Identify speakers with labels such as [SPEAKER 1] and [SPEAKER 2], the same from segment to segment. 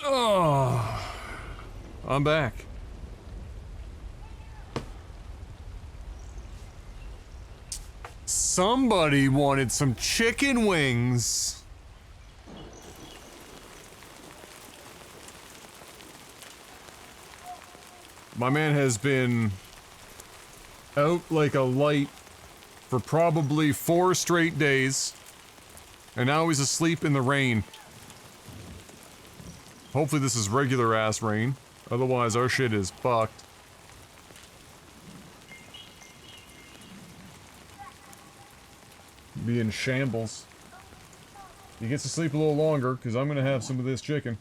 [SPEAKER 1] Oh, I'm back. Somebody wanted some chicken wings. My man has been out like a light for probably 4 straight days, and now he's asleep in the rain. Hopefully this is regular ass rain, otherwise our shit is fucked. Be in shambles. He gets to sleep a little longer, because I'm gonna have some of this chicken.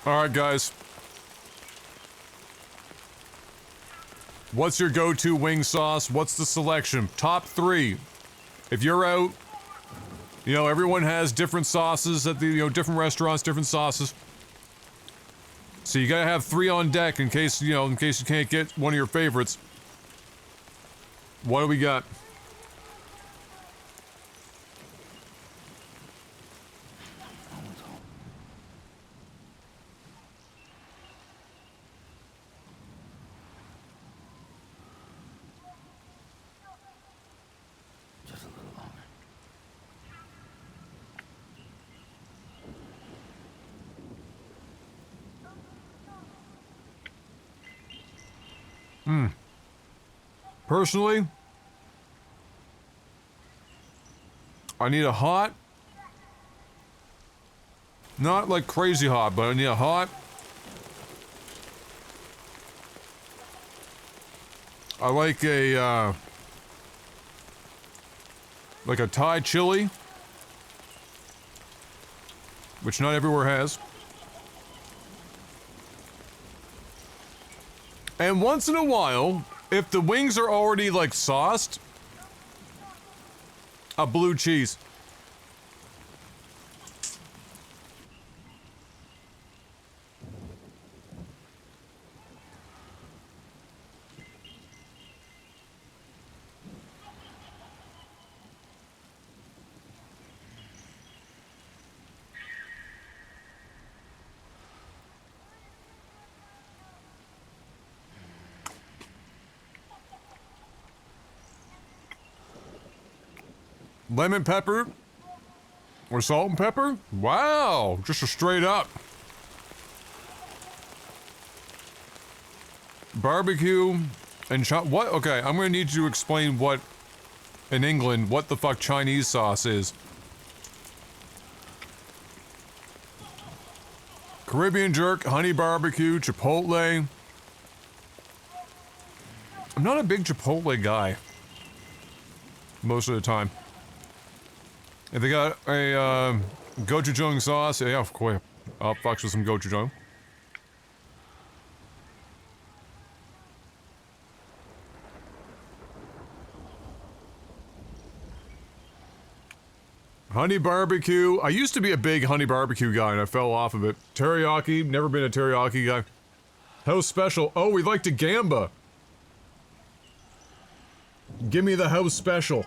[SPEAKER 1] Alright, guys. What's your go-to wing sauce? What's the selection? Top 3. If you're out, you know, everyone has different sauces at the, you know, different restaurants, different sauces. So you gotta have 3 on deck in case, you know, in case you can't get one of your favorites. What do we got? Personally, I need a hot, not like crazy hot, but I need a hot. I like a Thai chili, which not everywhere has. And once in a while, if the wings are already, like, sauced, a blue cheese. Lemon pepper? Or salt and pepper? Wow, just a straight up. Barbecue and what? Okay, I'm gonna need you to explain what, in England, what the fuck Chinese sauce is. Caribbean jerk, honey barbecue, chipotle. I'm not a big chipotle guy. Most of the time. If they got a, gochujang sauce, yeah, of course. I'll fuck with some gochujang. Honey barbecue. I used to be a big honey barbecue guy and I fell off of it. Teriyaki, never been a teriyaki guy. House special. Oh, we like to gamba. Give me the house special.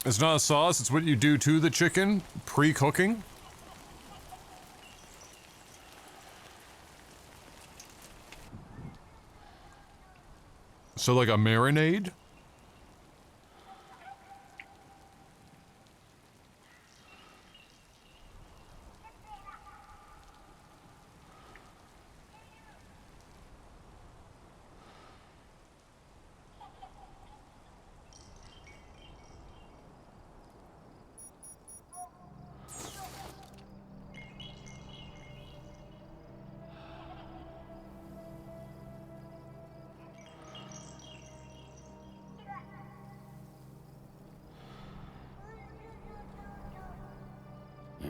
[SPEAKER 1] It's not a sauce, it's what you do to the chicken, pre-cooking. So like a marinade?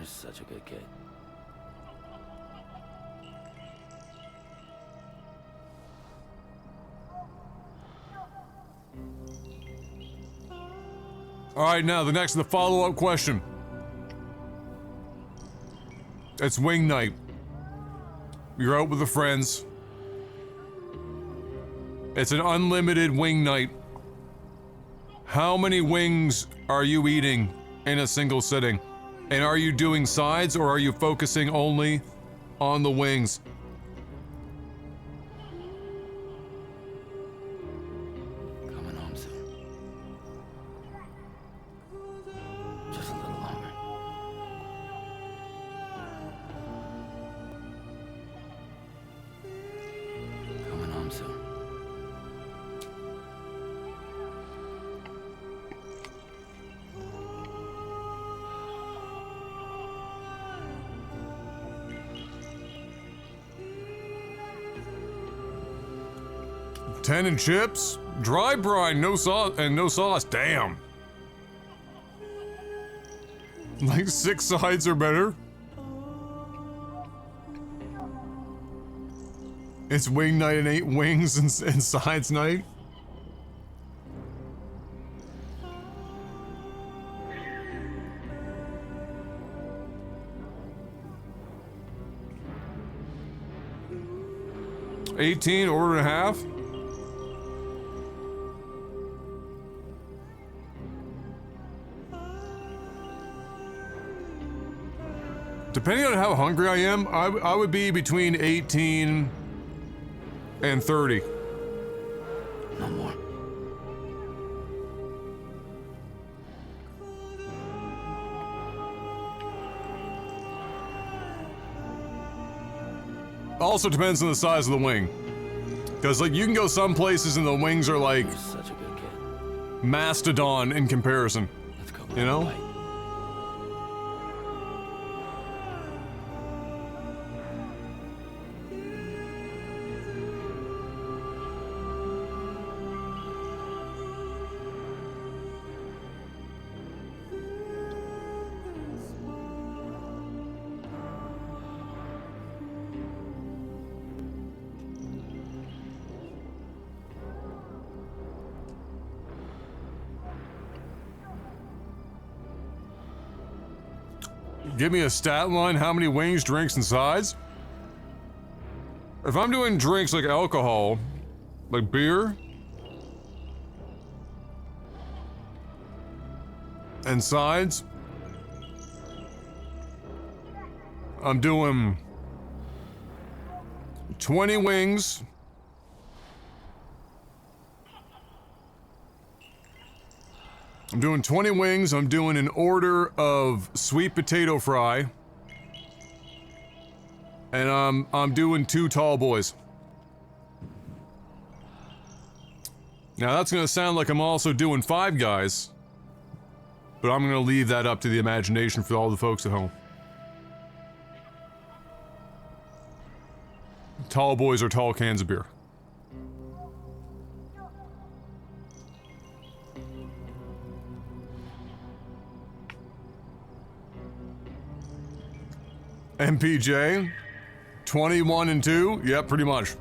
[SPEAKER 2] You're such a good kid.
[SPEAKER 1] Alright, now the follow-up question. It's wing night. You're out with the friends. It's an unlimited wing night. How many wings are you eating in a single sitting? And are you doing sides or are you focusing only on the wings?
[SPEAKER 2] Coming home soon. Just a little longer. Coming home soon.
[SPEAKER 1] Ten and chips, dry brine, no sauce, and no sauce. Damn. Like 6 sides are better. It's wing night and 8 wings and sides night. $18, order and a half. Depending on how hungry I am, I would be between 18 and 30.
[SPEAKER 2] No more.
[SPEAKER 1] Also depends on the size of the wing. Because, like, you can go some places and the wings are like
[SPEAKER 2] You're such a good kid.
[SPEAKER 1] mastodon in comparison.
[SPEAKER 2] Let's go.
[SPEAKER 1] You know?
[SPEAKER 2] Bite.
[SPEAKER 1] Give me a stat line, how many wings, drinks, and sides? If I'm doing drinks like alcohol, like beer, and sides, I'm doing 20 wings, I'm doing 20 wings, I'm doing an order of sweet potato fry, and I'm doing 2 tall boys. Now that's gonna sound like I'm also doing 5 guys, but I'm gonna leave that up to the imagination for all the folks at home. Tall boys are tall cans of beer. MPJ, 21 and 2? Yep, pretty much.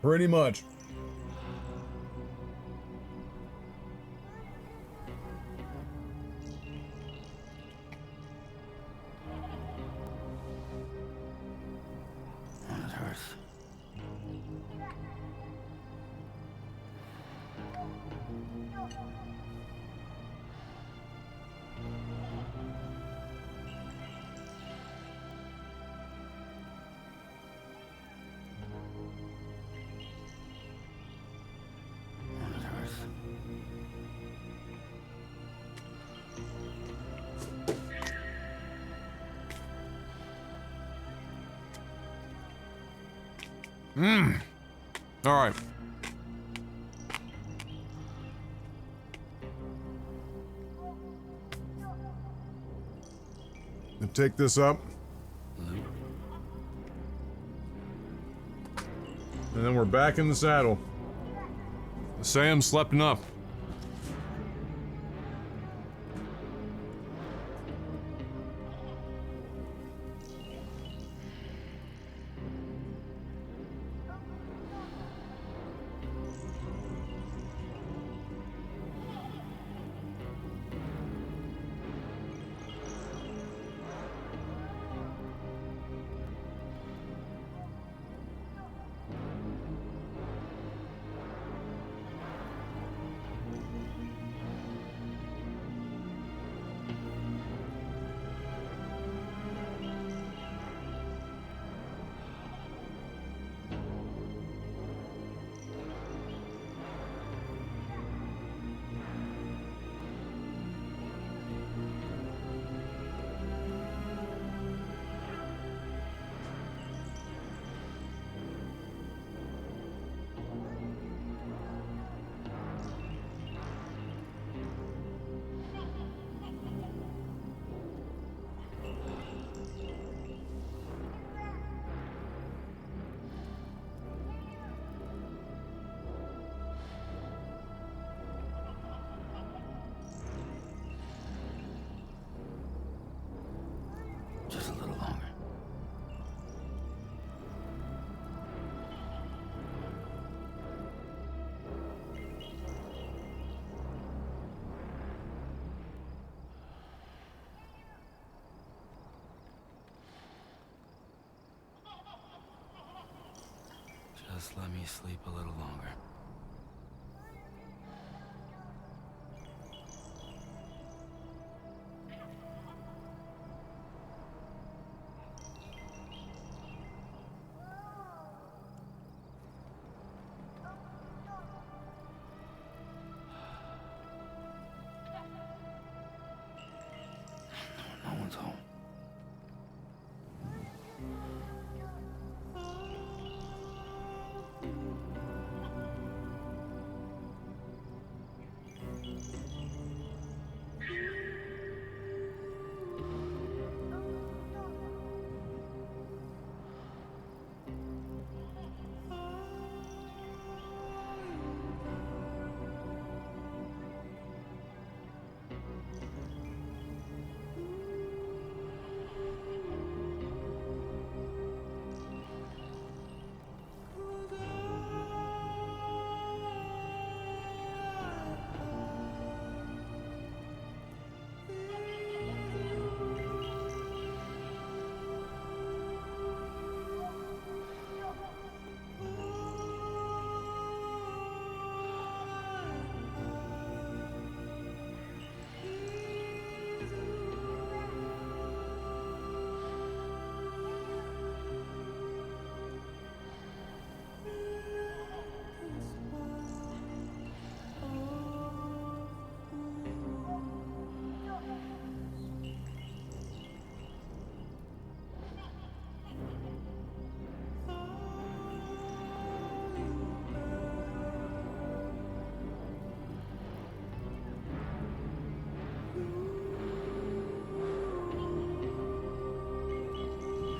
[SPEAKER 1] Pretty much.
[SPEAKER 2] Oh, it hurts.
[SPEAKER 1] All right. And take this up. And then we're back in the saddle. Sam slept enough.
[SPEAKER 2] Just let me sleep a little longer. No one's home.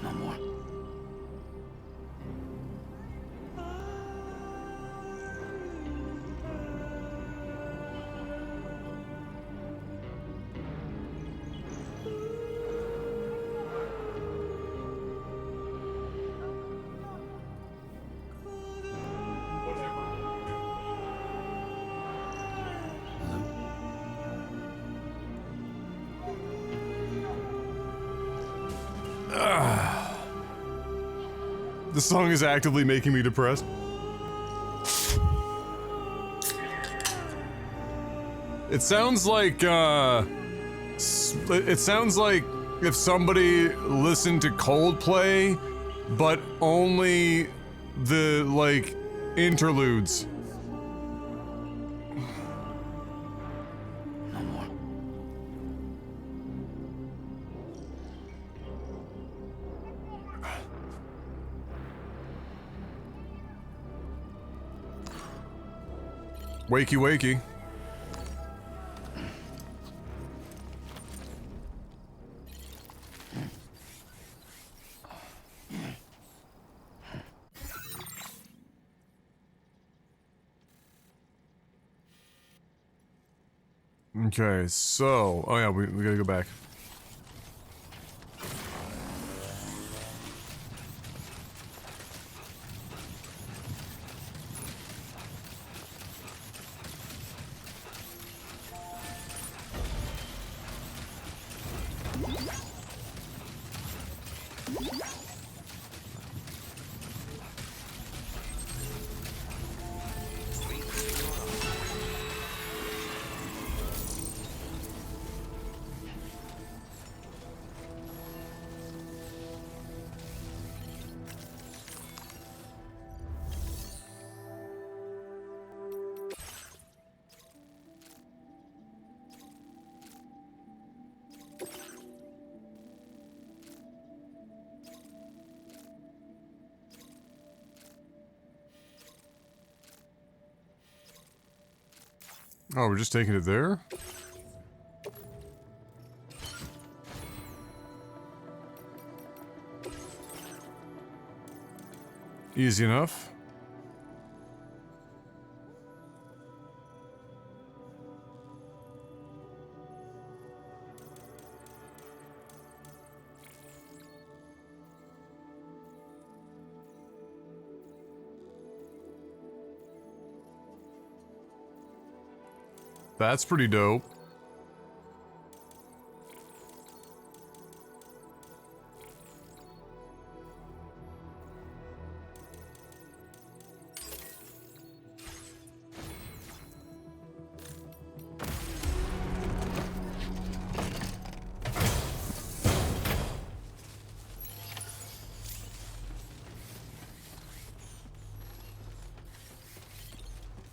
[SPEAKER 2] No more.
[SPEAKER 1] The song is actively making me depressed. It sounds like, it sounds like if somebody listened to Coldplay, but only the, like, interludes.
[SPEAKER 2] No more.
[SPEAKER 1] Wakey wakey. Okay, so... Oh yeah, we gotta go back. Oh, we're just taking it there? Easy enough. That's pretty dope.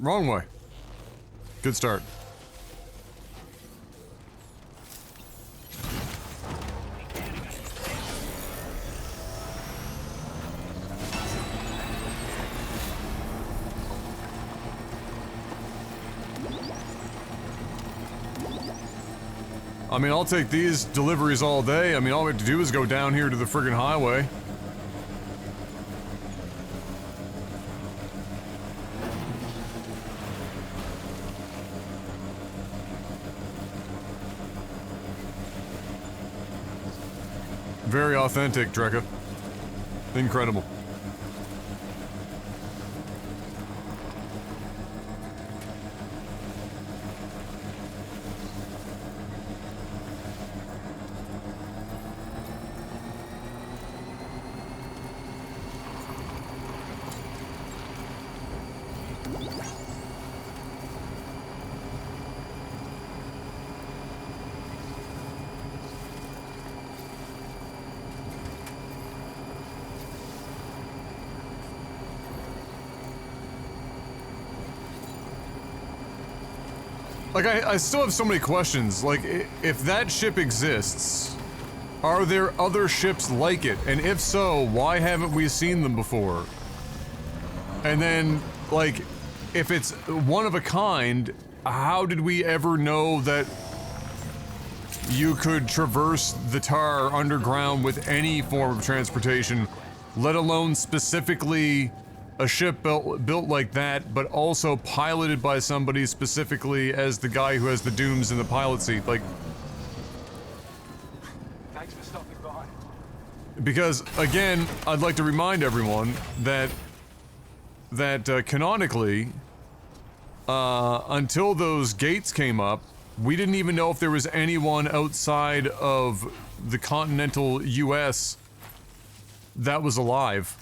[SPEAKER 1] Wrong way. Good start. I mean, I'll take these deliveries all day. I mean, all we have to do is go down here to the friggin' highway. Very authentic, Drekka. Incredible. Like, I still have so many questions. Like, if that ship exists, are there other ships like it? And if so, why haven't we seen them before? And then, like, if it's one of a kind, how did we ever know that you could traverse the tar underground with any form of transportation, let alone specifically a ship built like that, but also piloted by somebody specifically as the guy who has the dooms in the pilot seat, like...
[SPEAKER 3] Thanks for stopping by.
[SPEAKER 1] Because, again, I'd like to remind everyone that... canonically, until those gates came up, we didn't even know if there was anyone outside of the continental US that was alive.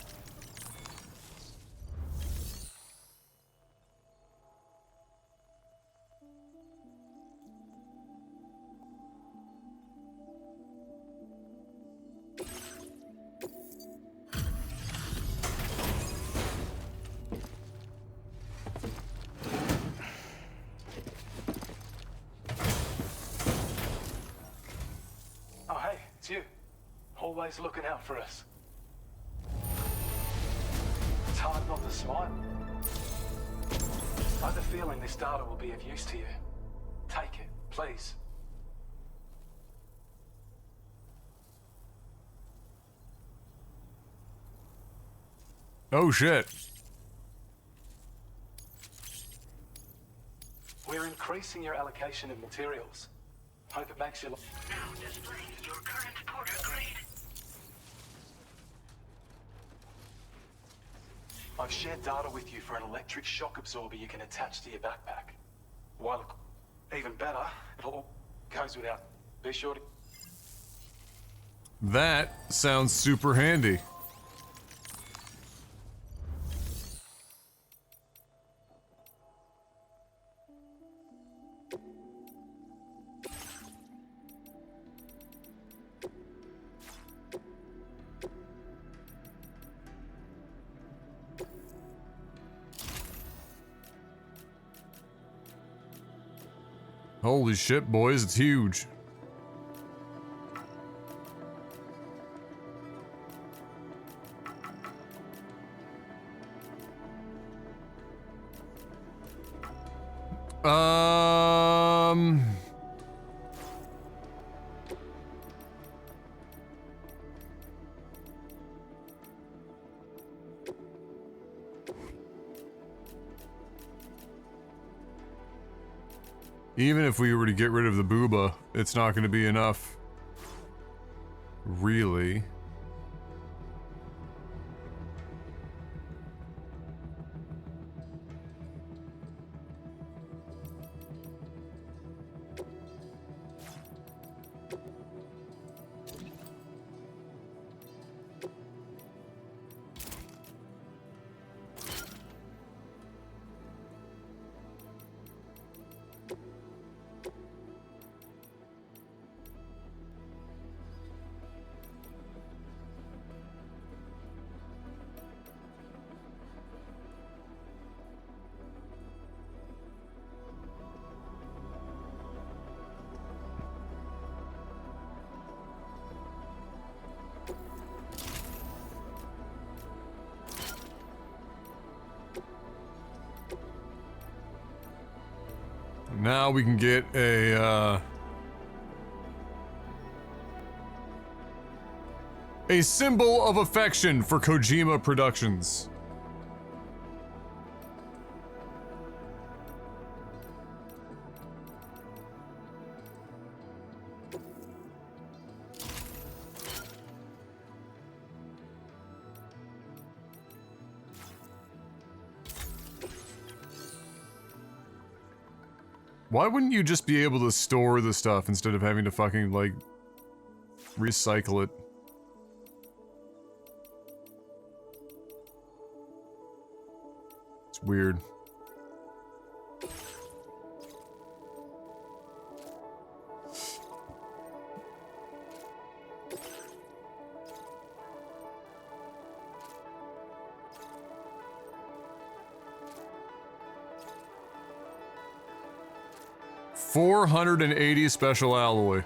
[SPEAKER 3] Oh, hey, it's you. Always looking out for us. It's hard not to smile. I have a feeling this data will be of use to you. Take it, please.
[SPEAKER 1] Oh shit.
[SPEAKER 3] We're increasing your allocation of materials. Hope it makes you look...
[SPEAKER 4] Now display your current porter grade.
[SPEAKER 3] I've shared data with you for an electric shock absorber you can attach to your backpack. While even better, it all goes without. Be sure to...
[SPEAKER 1] That sounds super handy. Holy shit, boys, it's huge. Even if we were to get rid of the booba, it's not going to be enough. Really. now we can get a symbol of affection for Kojima Productions. Why wouldn't you just be able to store the stuff instead of having to fucking, like, recycle it? It's weird. $480 special alloy.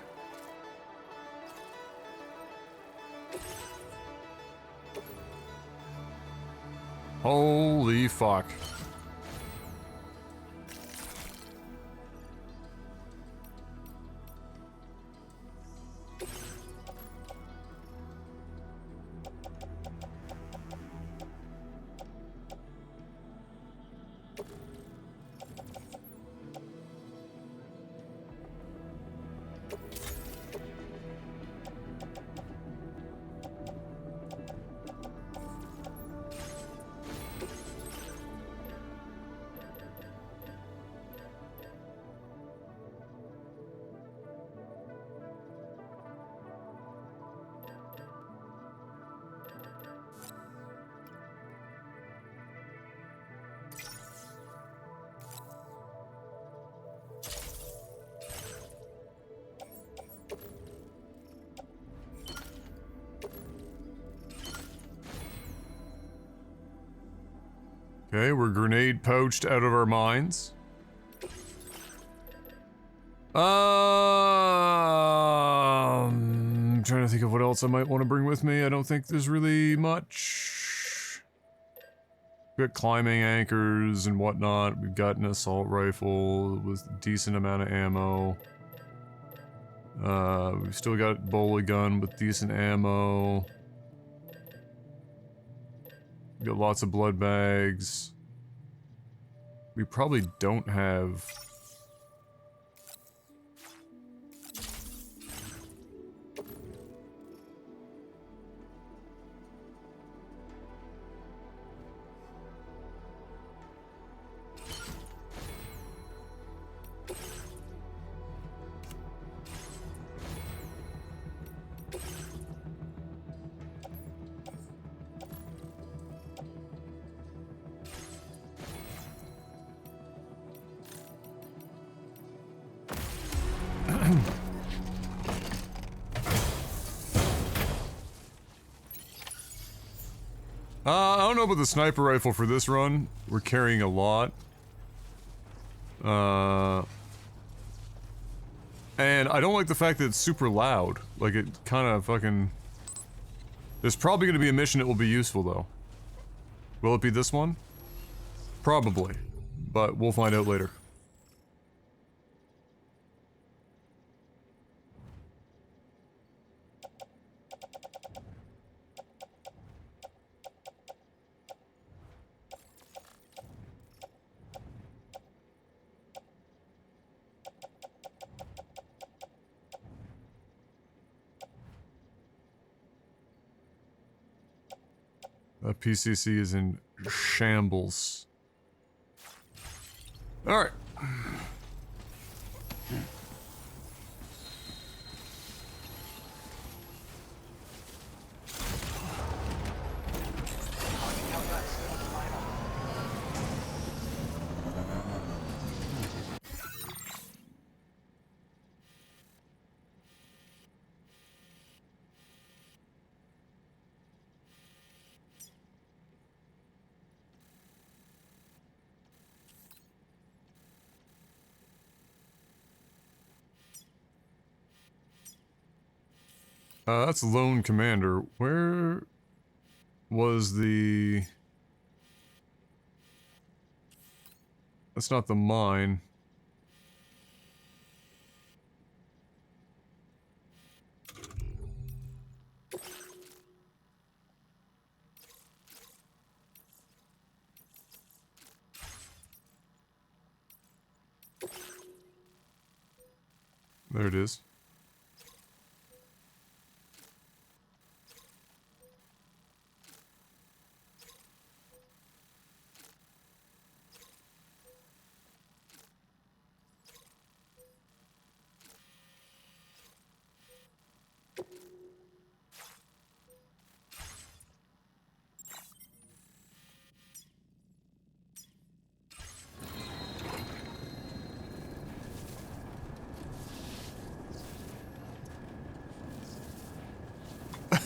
[SPEAKER 1] Holy fuck. Okay, we're grenade poached out of our minds. I'm trying to think of what else I might want to bring with me. I don't think there's really much. We've got climbing anchors and whatnot. We've got an assault rifle with a decent amount of ammo. We've still got bowler gun with decent ammo. We got lots of blood bags. We probably don't have... I don't know about the sniper rifle for this run. We're carrying a lot. And I don't like the fact that it's super loud. Like, it kind of fucking... There's probably going to be a mission that will be useful, though. Will it be this one? Probably. But we'll find out later. PCC is in shambles. Alright. That's Lone Commander. Where was the... That's not the mine. There it is.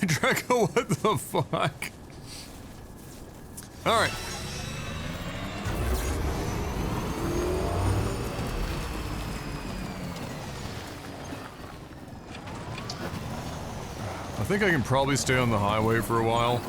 [SPEAKER 1] Draco, what the fuck? Alright. I think I can probably stay on the highway for a while.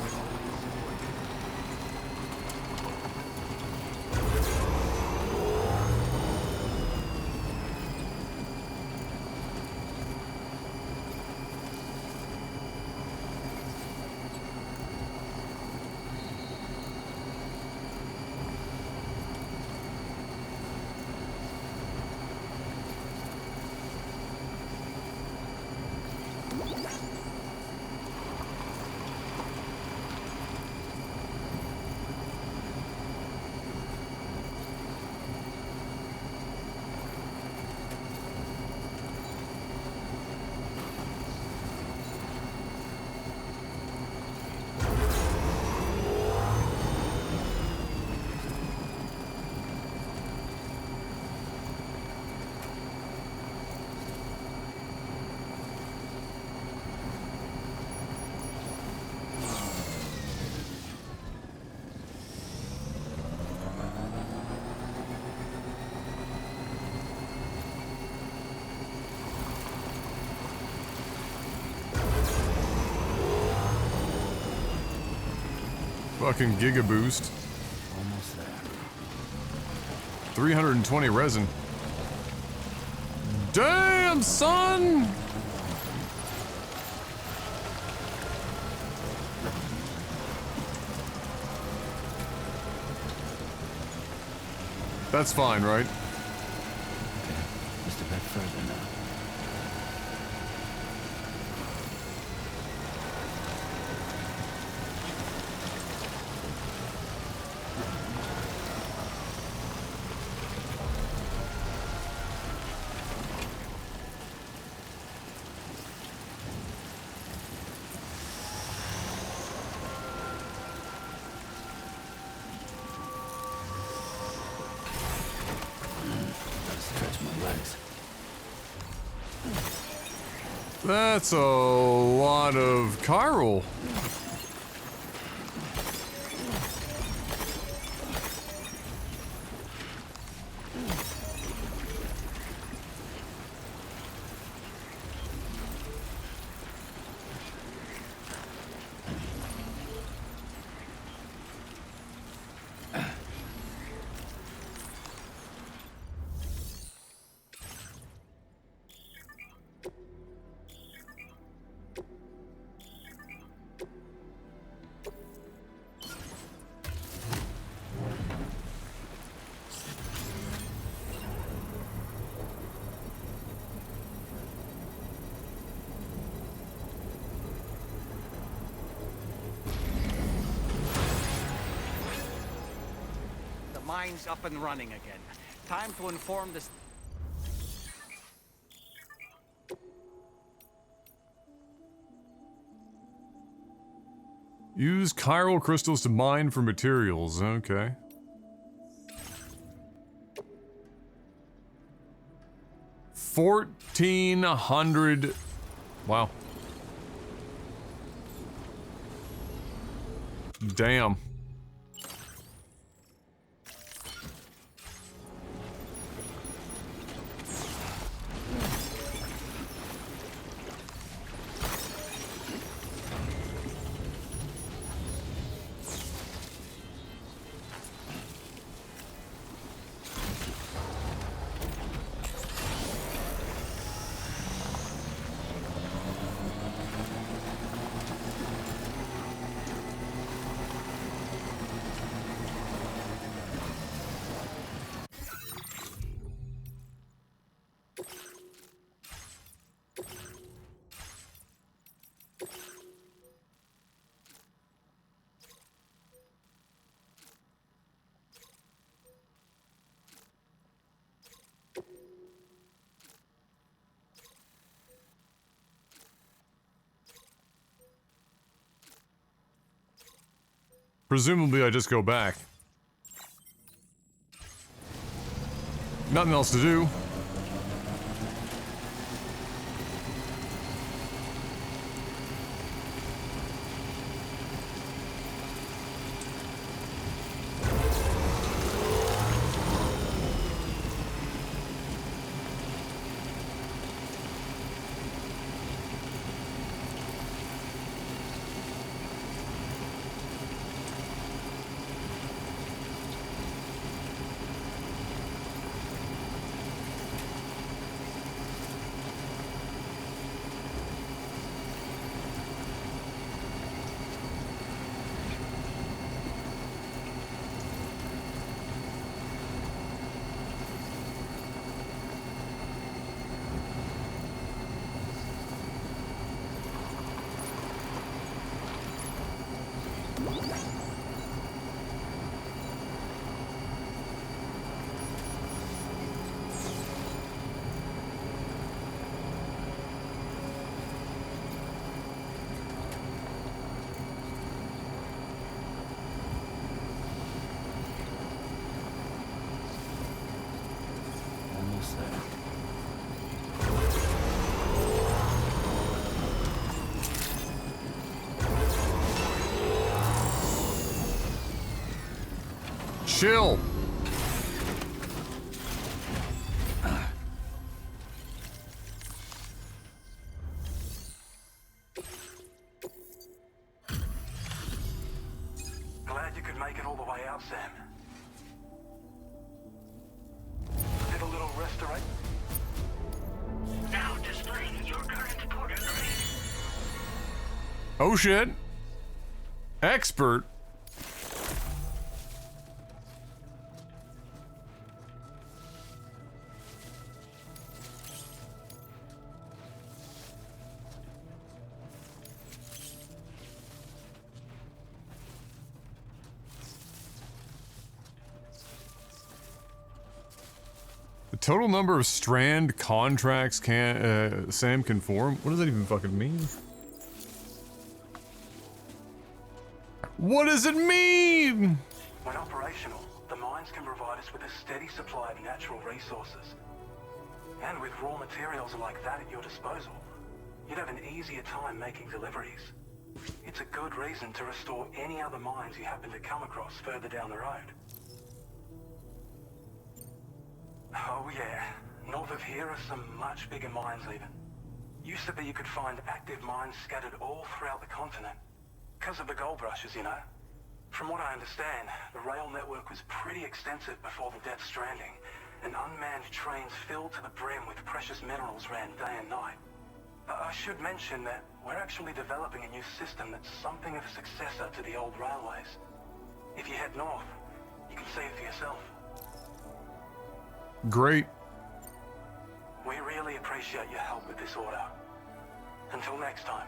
[SPEAKER 1] Fucking Giga Boost.
[SPEAKER 2] Almost there.
[SPEAKER 1] 320 resin. Damn, son! That's fine, right?
[SPEAKER 2] Okay, just a bit further now.
[SPEAKER 1] That's a lot of chiral.
[SPEAKER 5] Mine's up and running again. Time to inform this.
[SPEAKER 1] Use chiral crystals to mine for materials. Okay. $1,400. Wow. Damn. Presumably I just go back. Nothing else to do.
[SPEAKER 2] Almost there.
[SPEAKER 1] Chill.
[SPEAKER 3] Glad you could make it all the way out, Sam. Did a little restoration.
[SPEAKER 4] Now displaying your current porter grade.
[SPEAKER 1] Oh shit. Expert. The total number of strand contracts Sam can form? What does that even fucking mean? What does it mean?
[SPEAKER 3] When operational, the mines can provide us with a steady supply of natural resources. And with raw materials like that at your disposal, you'd have an easier time making deliveries. It's a good reason to restore any other mines you happen to come across further down the road. Oh yeah, north of here are some much bigger mines even. Used to be you could find active mines scattered all throughout the continent. Because of the gold rushes, you know. From what I understand, the rail network was pretty extensive before the Death Stranding, and unmanned trains filled to the brim with precious minerals ran day and night. I should mention that we're actually developing a new system that's something of a successor to the old railways. If you head north, you can see it for yourself.
[SPEAKER 1] Great.
[SPEAKER 3] We really appreciate your help with this order. Until next time.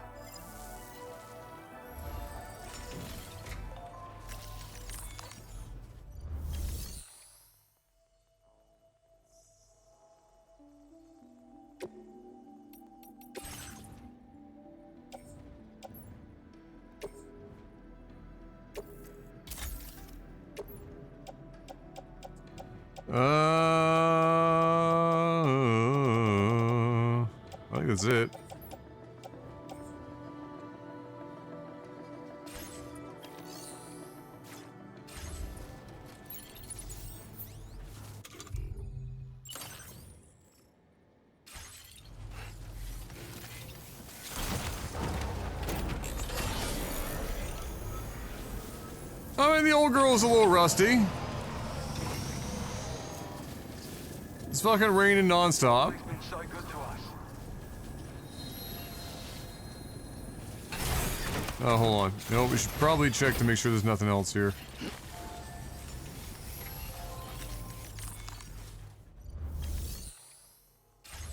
[SPEAKER 1] I think that's it. I mean, the old girl's a little rusty. It's fucking raining nonstop.
[SPEAKER 3] It's been so good to us.
[SPEAKER 1] Oh, hold on. No, we should probably check to make sure there's nothing else here.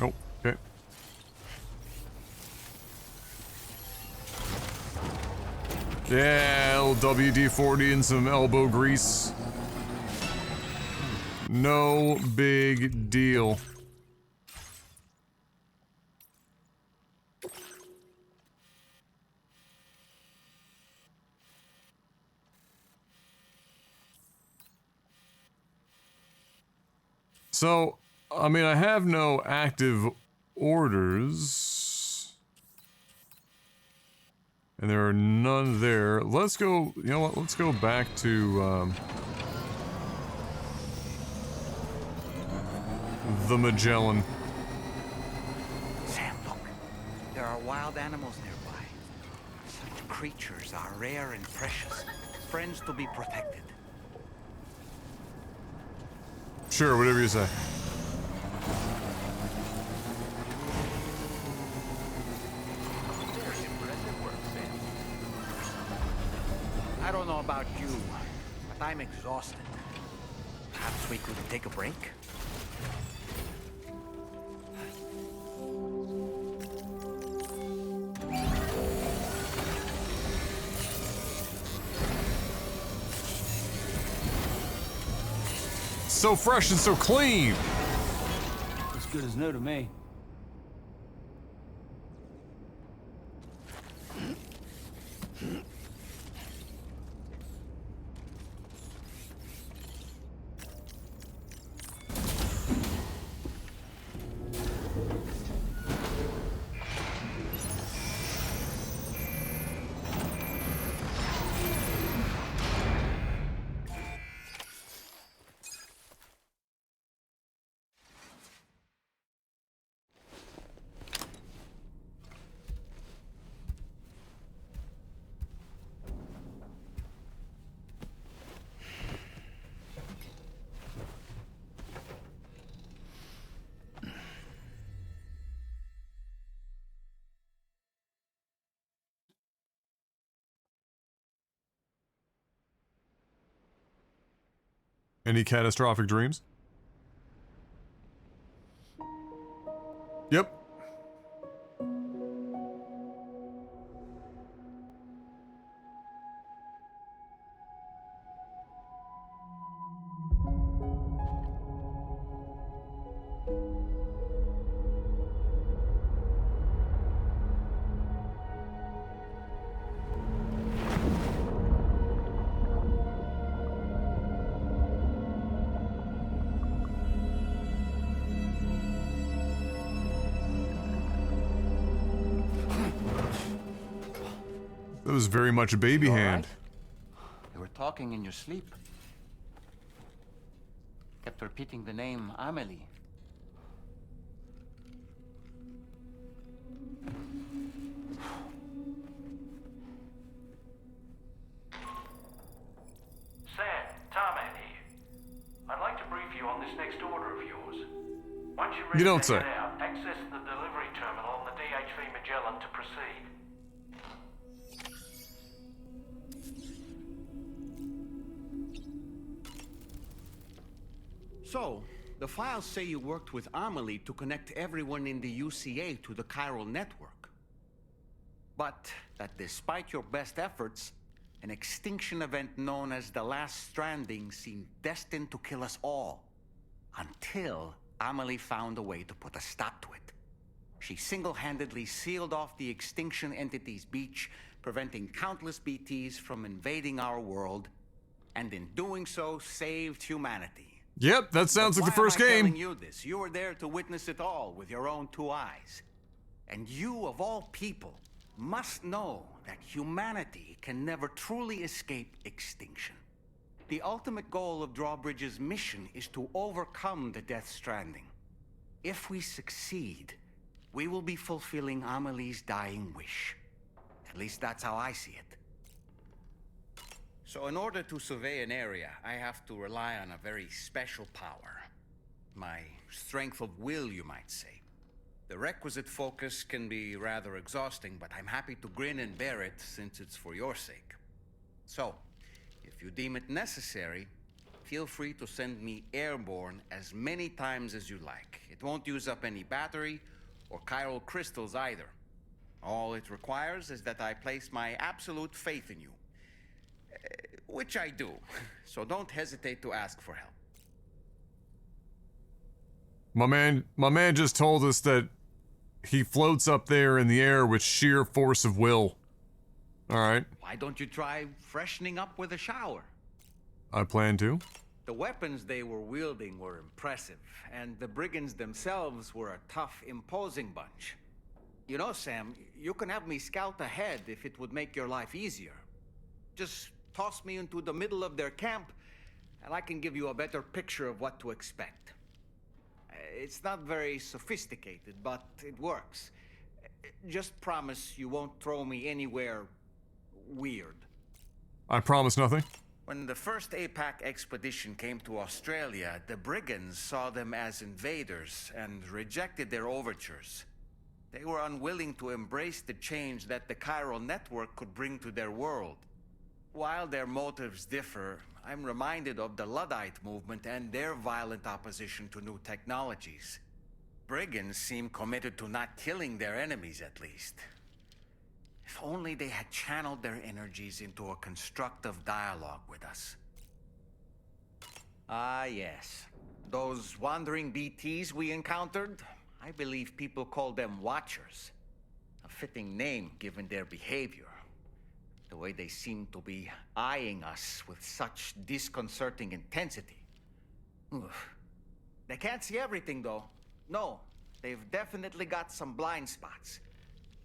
[SPEAKER 1] Oh, okay. Yeah, a little WD-40 and some elbow grease. No big deal. So, I mean, I have no active orders. And there are none there. Let's go, you know what, let's go back to, the Magellan.
[SPEAKER 5] Sam, look. There are wild animals nearby. Such creatures are rare and precious. Friends to be protected.
[SPEAKER 1] Sure, whatever you say.
[SPEAKER 5] I don't know about you, but I'm exhausted. Perhaps we could take a break?
[SPEAKER 1] So fresh and so clean!
[SPEAKER 2] As good as new to me.
[SPEAKER 1] Any catastrophic dreams? Yep. That was very much a baby
[SPEAKER 5] You all
[SPEAKER 1] hand.
[SPEAKER 5] right? You were talking in your sleep. Kept repeating the name Amelie.
[SPEAKER 4] Sam, Tarman here. I'd like to brief you on this next order of yours. Once you're ready
[SPEAKER 1] You don't
[SPEAKER 4] to
[SPEAKER 1] say.
[SPEAKER 4] head out, access the delivery terminal on the DHV Magellan to proceed.
[SPEAKER 5] So, the files say you worked with Amelie to connect everyone in the UCA to the chiral network. But that despite your best efforts, an extinction event known as the Last Stranding seemed destined to kill us all. Until Amelie found a way to put a stop to it. She single-handedly sealed off the extinction entity's beach, preventing countless BTs from invading our world, and in doing so, saved humanity.
[SPEAKER 1] Yep, that sounds
[SPEAKER 5] But
[SPEAKER 1] like the
[SPEAKER 5] why
[SPEAKER 1] first
[SPEAKER 5] am I
[SPEAKER 1] game.
[SPEAKER 5] telling you this? You were there to witness it all with your own two eyes. And you, of all people, must know that humanity can never truly escape extinction. The ultimate goal of Drawbridge's mission is to overcome the Death Stranding. If we succeed, we will be fulfilling Amelie's dying wish. At least that's how I see it. So in order to survey an area, I have to rely on a very special power. My strength of will, you might say. The requisite focus can be rather exhausting, but I'm happy to grin and bear it since it's for your sake. So, if you deem it necessary, feel free to send me airborne as many times as you like. It won't use up any battery or chiral crystals either. All it requires is that I place my absolute faith in you. Which I do, so don't hesitate to ask for help.
[SPEAKER 1] My man just told us that he floats up there in the air with sheer force of will. Alright,
[SPEAKER 5] Why don't you try freshening up with a shower?
[SPEAKER 1] I plan to.
[SPEAKER 5] The weapons they were wielding were impressive, and the brigands themselves were a tough, imposing bunch. You know, Sam, you can have me scout ahead if it would make your life easier. Just toss me into the middle of their camp, and I can give you a better picture of what to expect. It's not very sophisticated, but it works. Just promise you won't throw me anywhere weird.
[SPEAKER 1] I promise nothing.
[SPEAKER 5] When the first APAC expedition came to Australia, the brigands saw them as invaders and rejected their overtures. They were unwilling to embrace the change that the chiral network could bring to their world. While their motives differ, I'm reminded of the Luddite movement and their violent opposition to new technologies. Brigands seem committed to not killing their enemies, at least. If only they had channeled their energies into a constructive dialogue with us. Ah, yes. Those wandering BTs we encountered, I believe people call them Watchers. A fitting name given their behavior. The way they seem to be eyeing us with such disconcerting intensity. Oof. They can't see everything, though. No, they've definitely got some blind spots.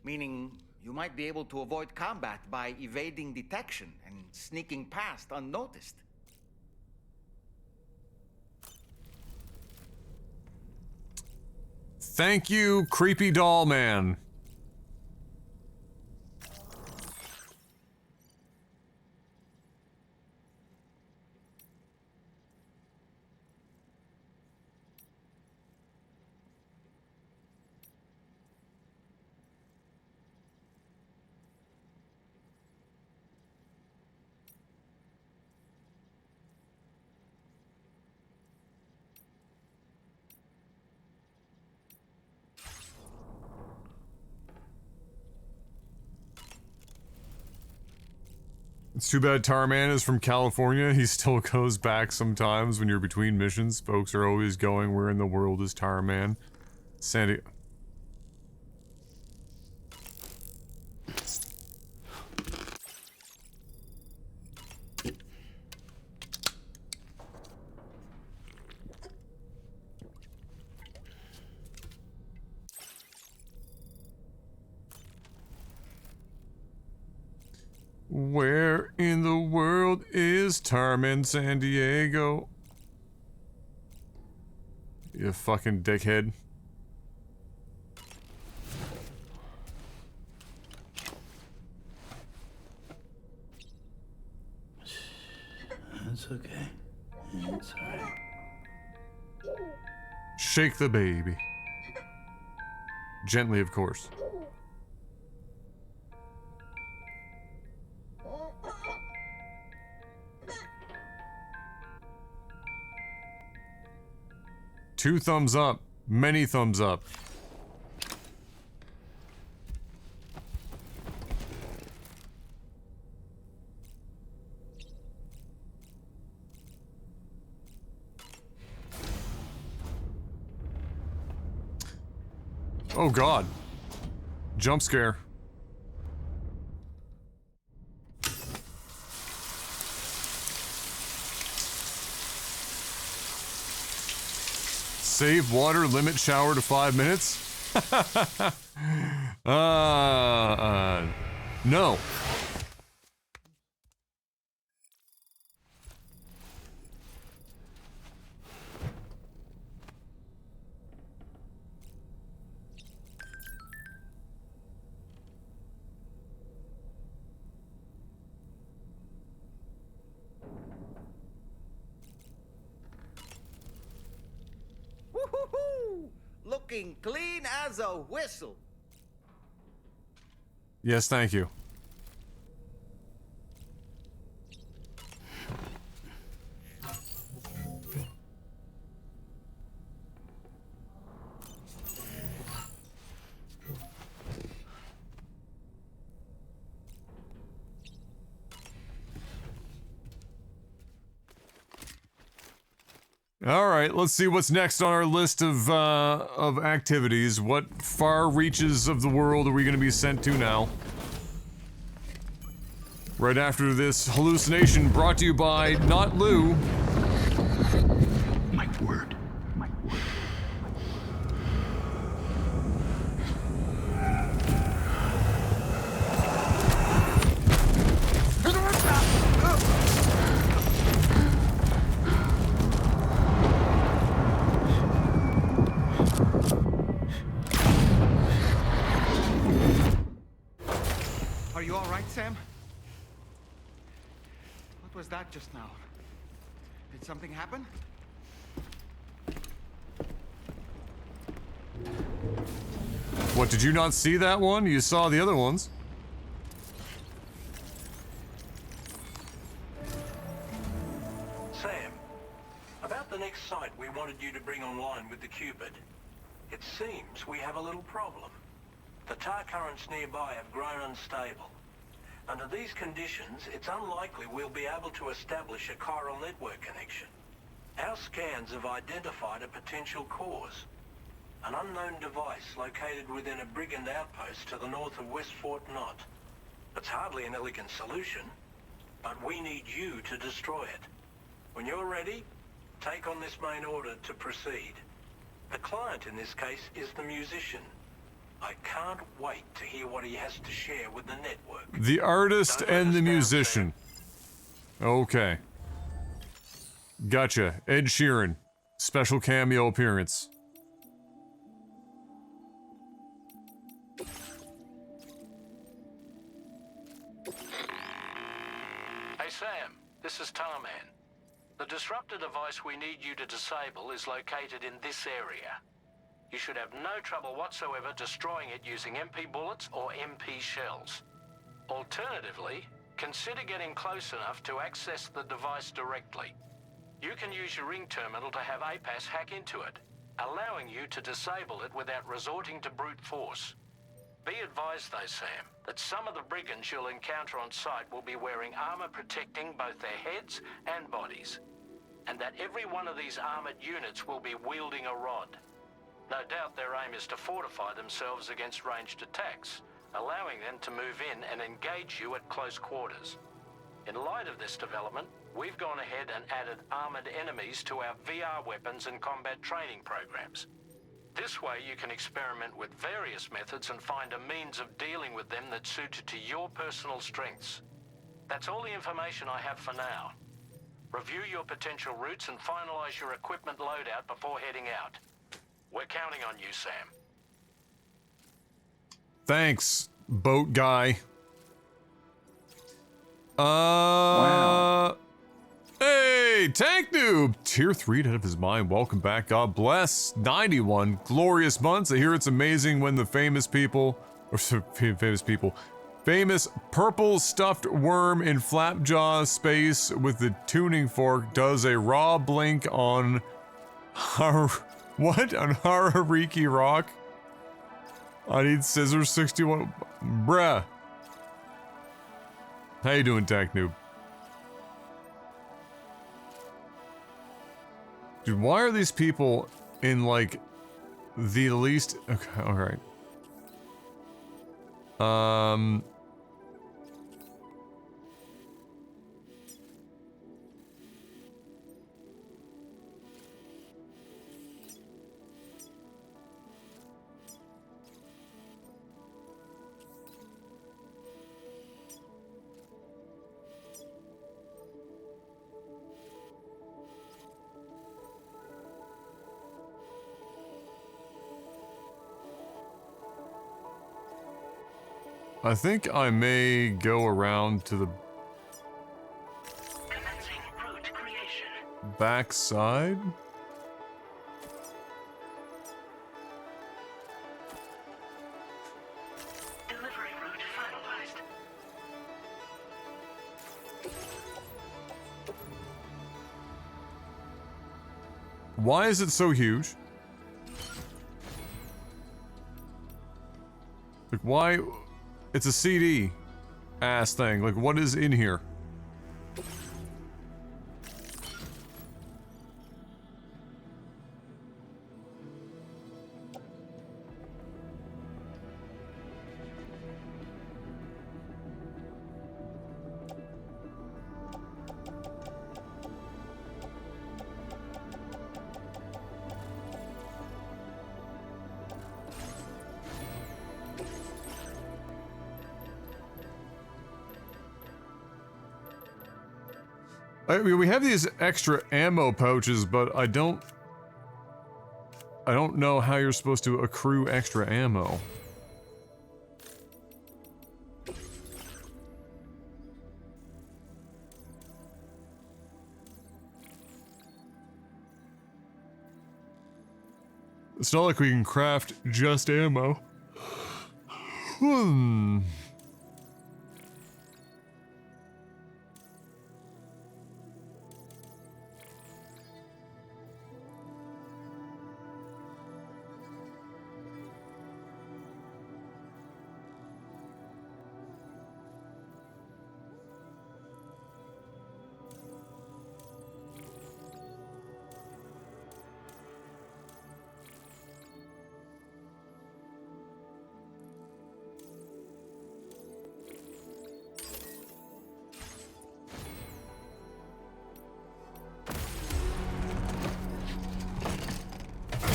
[SPEAKER 5] Meaning, you might be able to avoid combat by evading detection and sneaking past unnoticed.
[SPEAKER 1] Thank you, creepy doll man. It's too bad Tarman is from California. He still goes back sometimes when you're between missions. Folks are always going, where in the world is Tarman? Sandy... Where in the world is Tarman San Diego? You fucking dickhead.
[SPEAKER 2] It's okay. It's alright.
[SPEAKER 1] Shake the baby. Gently, of course. Two thumbs up. Many thumbs up. Oh God. Jump scare. Save water, limit shower to 5 minutes? No.
[SPEAKER 5] Looking clean as a whistle.
[SPEAKER 1] Yes, thank you. All right, let's see what's next on our list of activities. What far reaches of the world are we going to be sent to now? Right after this hallucination brought to you by not Lou.
[SPEAKER 2] word. My word.
[SPEAKER 5] Are you all right, Sam? What was that just now? Did something happen?
[SPEAKER 1] What, did you not see that one? You saw the other ones.
[SPEAKER 3] Sam, about the next site we wanted you to bring online with the Cupid. It seems we have a little problem. The tar currents nearby have grown unstable. Under these conditions, it's unlikely we'll be able to establish a chiral network connection. Our scans have identified a potential cause. An unknown device located within a brigand outpost to the north of West Fort Knott. It's hardly an elegant solution, but we need you to destroy it. When you're ready, take on this main order to proceed. The client in this case is the musician. I can't wait to hear what he has to share with the network.
[SPEAKER 1] The artist
[SPEAKER 3] Don't let
[SPEAKER 1] and
[SPEAKER 3] us
[SPEAKER 1] the
[SPEAKER 3] down,
[SPEAKER 1] musician. Okay. Gotcha. Ed Sheeran. Special cameo appearance.
[SPEAKER 4] Hey Sam, this is Tarman. The disruptor device we need you to disable is located in this area. You should have no trouble whatsoever destroying it using MP bullets or MP shells. Alternatively, consider getting close enough to access the device directly. You can use your ring terminal to have APAS hack into it, allowing you to disable it without resorting to brute force. Be advised though, Sam, that some of the brigands you'll encounter on site will be wearing armor protecting both their heads and bodies, and that every one of these armored units will be wielding a rod. No doubt their aim is to fortify themselves against ranged attacks, allowing them to move in and engage you at close quarters. In light of this development, we've gone ahead and added armored enemies to our VR weapons and combat training programs. This way you can experiment with various methods and find a means of dealing with them that's suited to your personal strengths. That's all the information I have for now. Review your potential routes and finalize your equipment loadout before heading out. We're counting on you, Sam.
[SPEAKER 1] Thanks, boat guy.
[SPEAKER 2] Wow.
[SPEAKER 1] Hey, Tank Noob! Tier 3 out of his mind. Welcome back. God bless. 91 glorious months. I hear it's amazing when the famous people, or famous purple stuffed worm in Flapjaw space with the tuning fork does a raw blink on on Harariki Rock. I need scissors 61. Bruh. How you doing, Tank Noob? Dude, why are these people in, like, the least... Okay, alright. I think I may go around to the backside.
[SPEAKER 6] Delivery route finalized.
[SPEAKER 1] Why is it so huge? Like, why? It's a CD ass thing. Like, what is in here? I mean, we have these extra ammo pouches, but I don't know how you're supposed to accrue extra ammo. It's not like we can craft just ammo.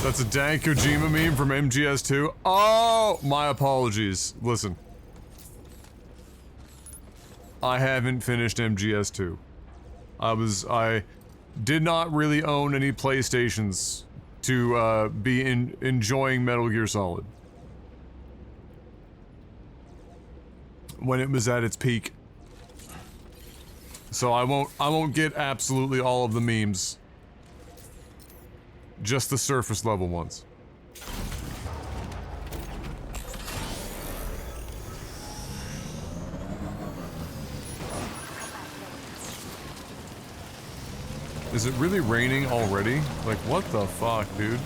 [SPEAKER 1] That's a dank Kojima meme from MGS2. Oh, my apologies. Listen. I haven't finished MGS2. I did not really own any PlayStations to be enjoying Metal Gear Solid when it was at its peak. So I won't get absolutely all of the memes. Just the surface level ones. Is it really raining already? Like, what the fuck, dude?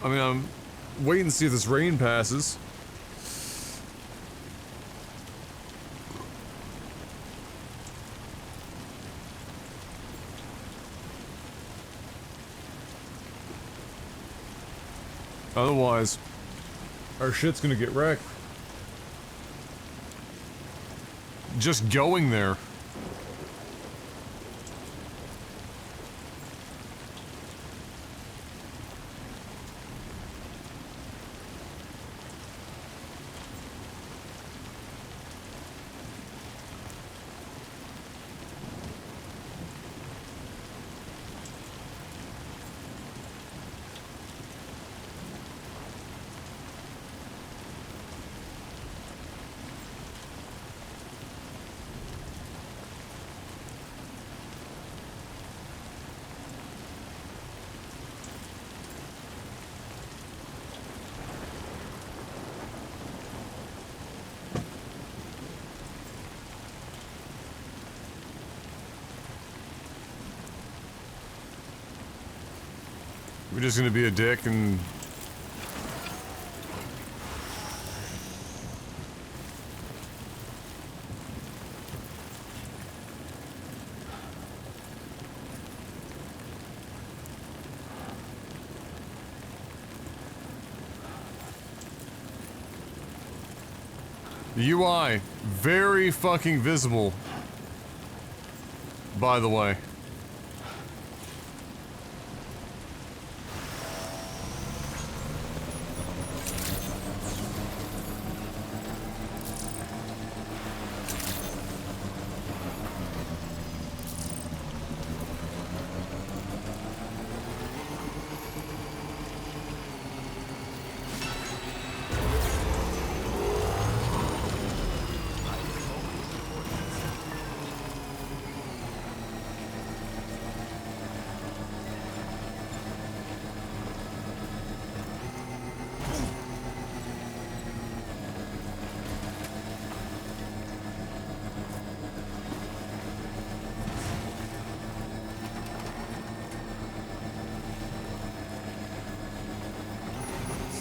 [SPEAKER 1] I mean, I'm waiting to see if this rain passes. Otherwise, our shit's gonna get wrecked. Just going there. We're just gonna be a dick and... The UI, very fucking visible, by the way.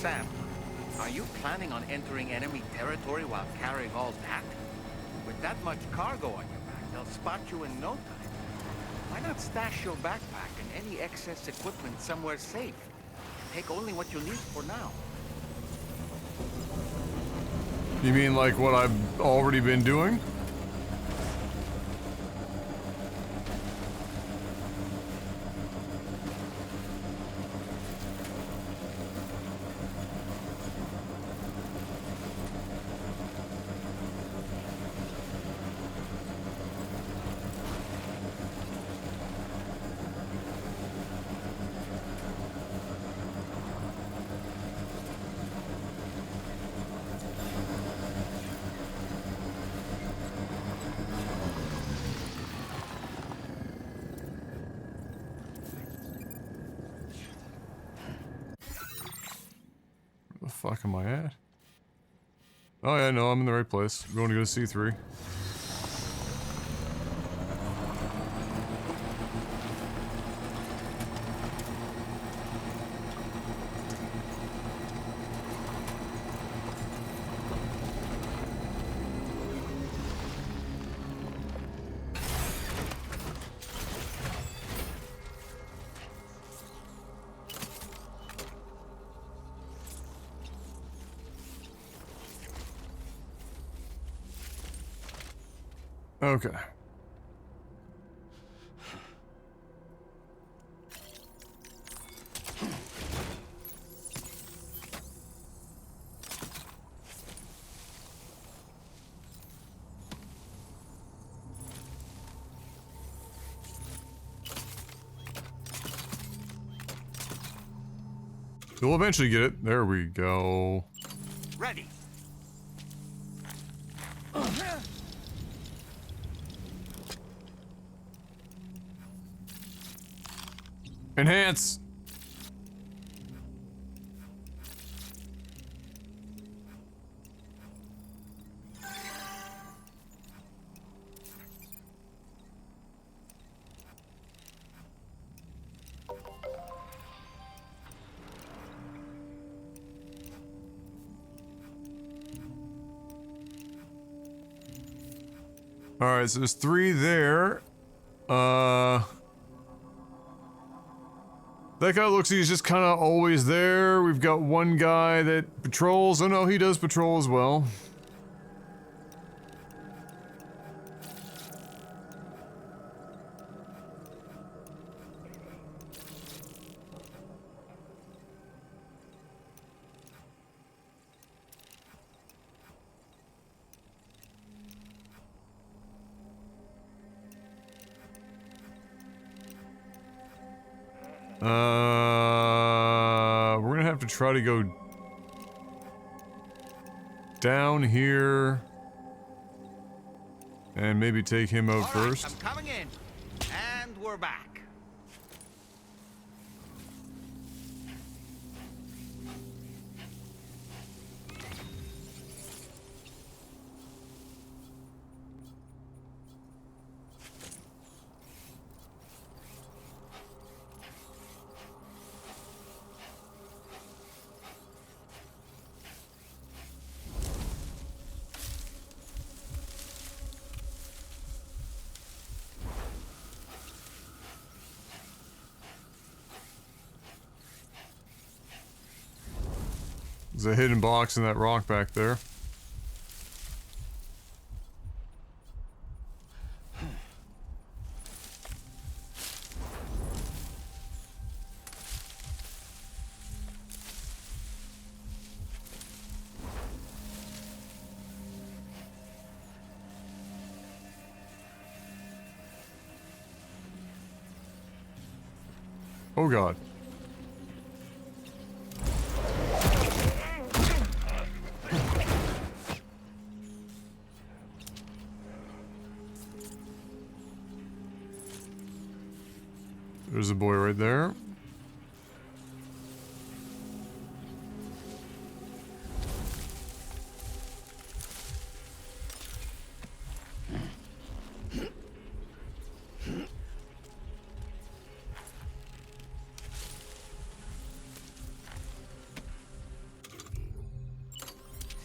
[SPEAKER 5] Sam, are you planning on entering enemy territory while carrying all that? With that much cargo on your back, they'll spot you in no time. Why not stash your backpack and any excess equipment somewhere safe? Take only what you need for now.
[SPEAKER 1] You mean like what I've already been doing? The fuck am I at? Oh yeah, no, I'm in the right place. I'm going to go to C3. Okay. We'll eventually get it. There we go.
[SPEAKER 5] Ready.
[SPEAKER 1] Enhance! Alright, so there's 3 there. That guy looks like he's just kind of always there. We've got one guy that patrols. Oh no, he does patrol as well. We're gonna have to try to go down here and maybe take him out first.
[SPEAKER 5] I'm coming in, and we're back.
[SPEAKER 1] There's a hidden box in that rock back there. Oh god. There's a boy right there.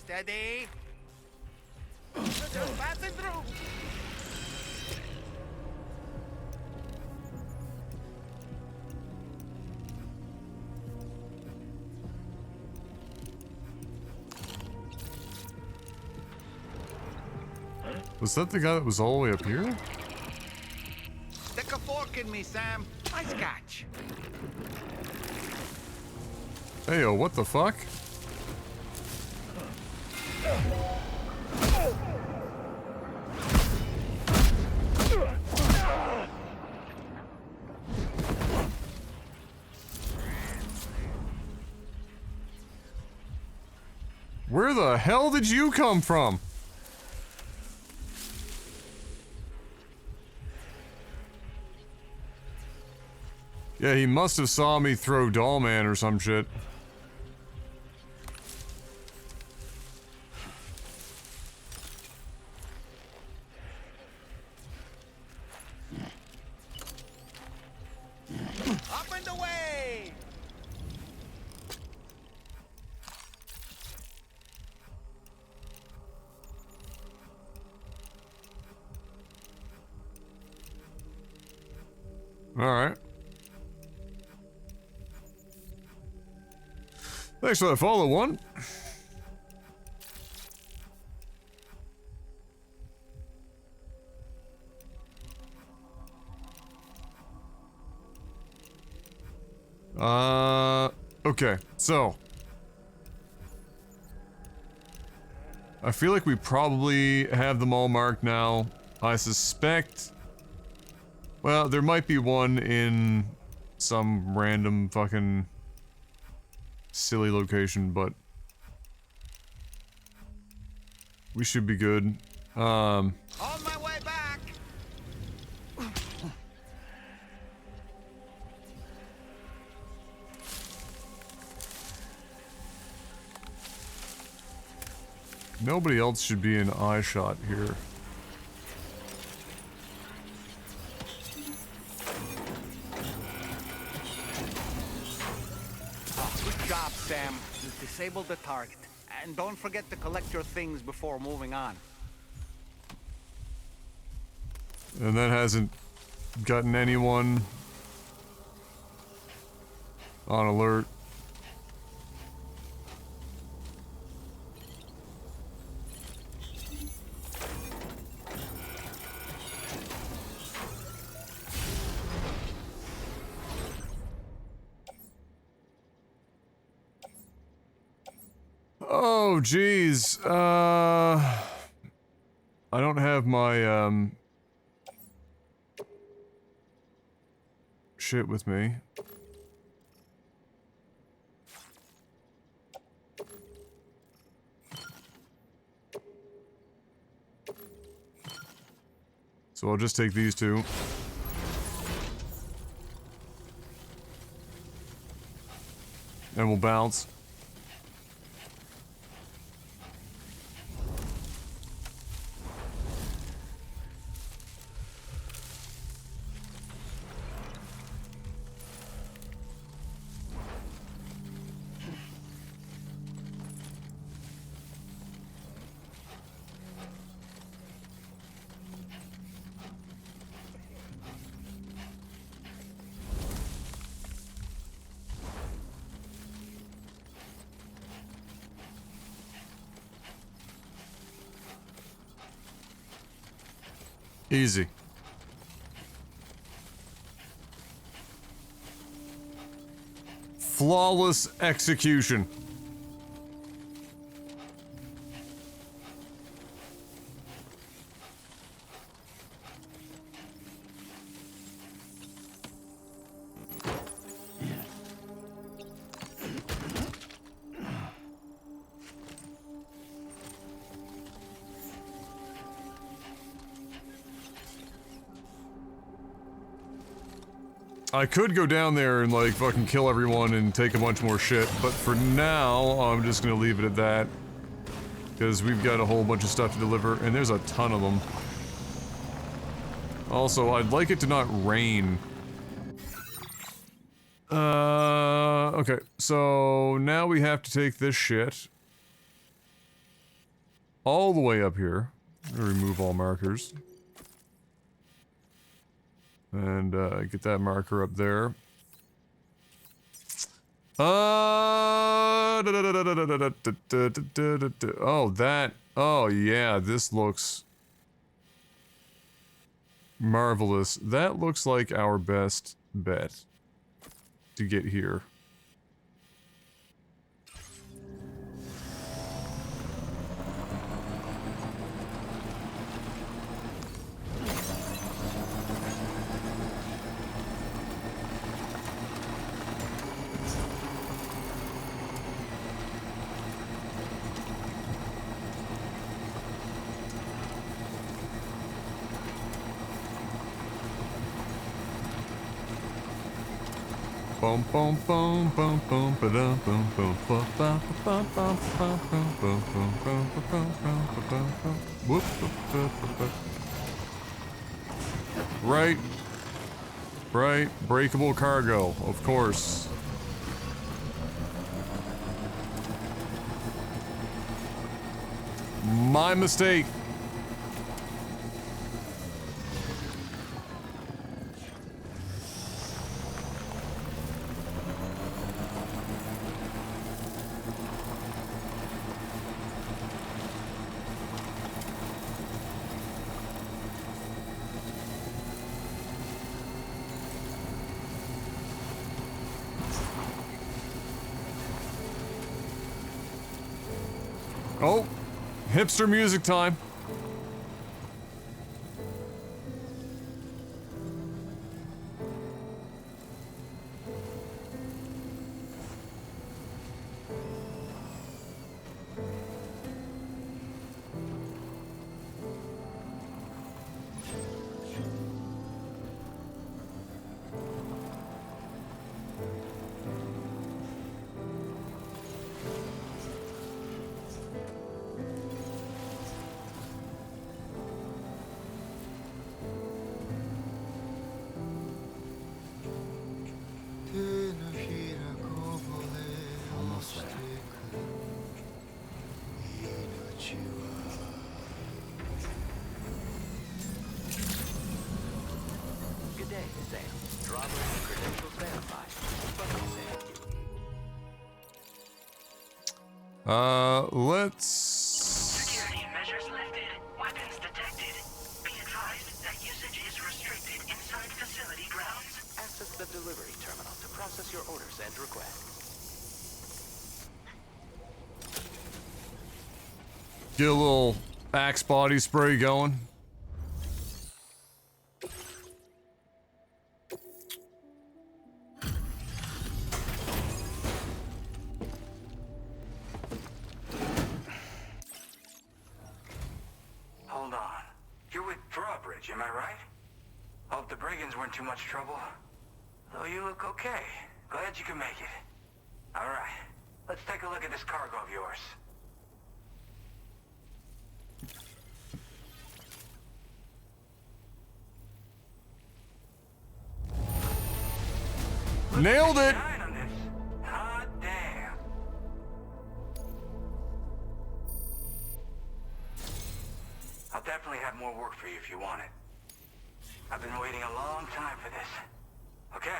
[SPEAKER 5] Steady. Just passing through.
[SPEAKER 1] Was that the guy that was all the way up here?
[SPEAKER 5] Stick a fork in me, Sam. Nice catch.
[SPEAKER 1] Hey, yo, what the fuck? Where the hell did you come from? Yeah, he must have saw me throw Dollman or some shit.
[SPEAKER 5] Up and away!
[SPEAKER 1] Alright. Thanks for that follow, one. Okay, so. I feel like we probably have them all marked now. I suspect... Well, there might be one in some random fucking silly location, but we should be good.
[SPEAKER 5] On my way back!
[SPEAKER 1] Nobody else should be in eye shot here.
[SPEAKER 5] Good job, Sam. You disabled the target. And don't forget to collect your things before moving on.
[SPEAKER 1] And that hasn't gotten anyone on alert. Oh, geez. I don't have my, shit with me. So I'll just take these two. And we'll bounce. Easy. Flawless execution. I could go down there and like fucking kill everyone and take a bunch more shit, but for now, I'm just gonna leave it at that. Because we've got a whole bunch of stuff to deliver, and there's a ton of them. Also, I'd like it to not rain. Okay, so now we have to take this shit all the way up here. Remove all markers. And, get that marker up there. Oh, that. Oh, yeah, this looks Marvelous. That looks like our best bet to get here. Boom boom boom boom boom ba-dum boom boom ba ba ba ba ba ba boom boom boom ba ba ba ba ba. Whoop whoop whoop whoop. Right. Right. Breakable cargo, of course. My mistake. Oh, hipster music time.
[SPEAKER 2] Almost there.
[SPEAKER 7] Good day, Sam. Driver and credentials verified. Welcome, Sam.
[SPEAKER 1] Let's...
[SPEAKER 6] Security measures lifted. Weapons detected. Be advised that usage is restricted inside facility grounds.
[SPEAKER 7] Access the delivery terminal to process your orders and requests.
[SPEAKER 1] Get a little Axe body spray going.
[SPEAKER 3] Hold on. You're with Drawbridge, am I right? Hope the brigands weren't too much trouble. Though you look okay. Glad you can make it. Alright. Let's take a look at this cargo of yours.
[SPEAKER 1] Nailed it!
[SPEAKER 3] Nine on this. Hot damn. I'll definitely have more work for you if you want it. I've been waiting a long time for this. Okay,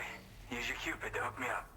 [SPEAKER 3] use your Cupid to hook me up.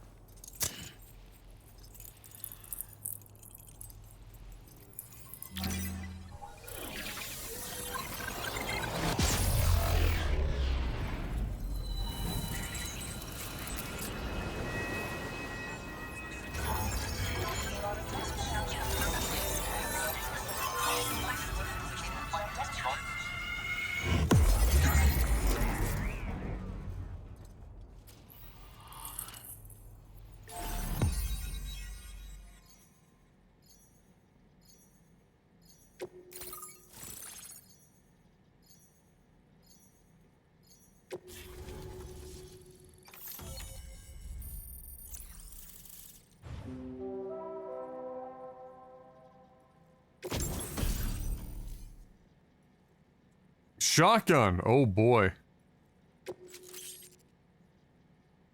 [SPEAKER 1] Shotgun. Oh boy.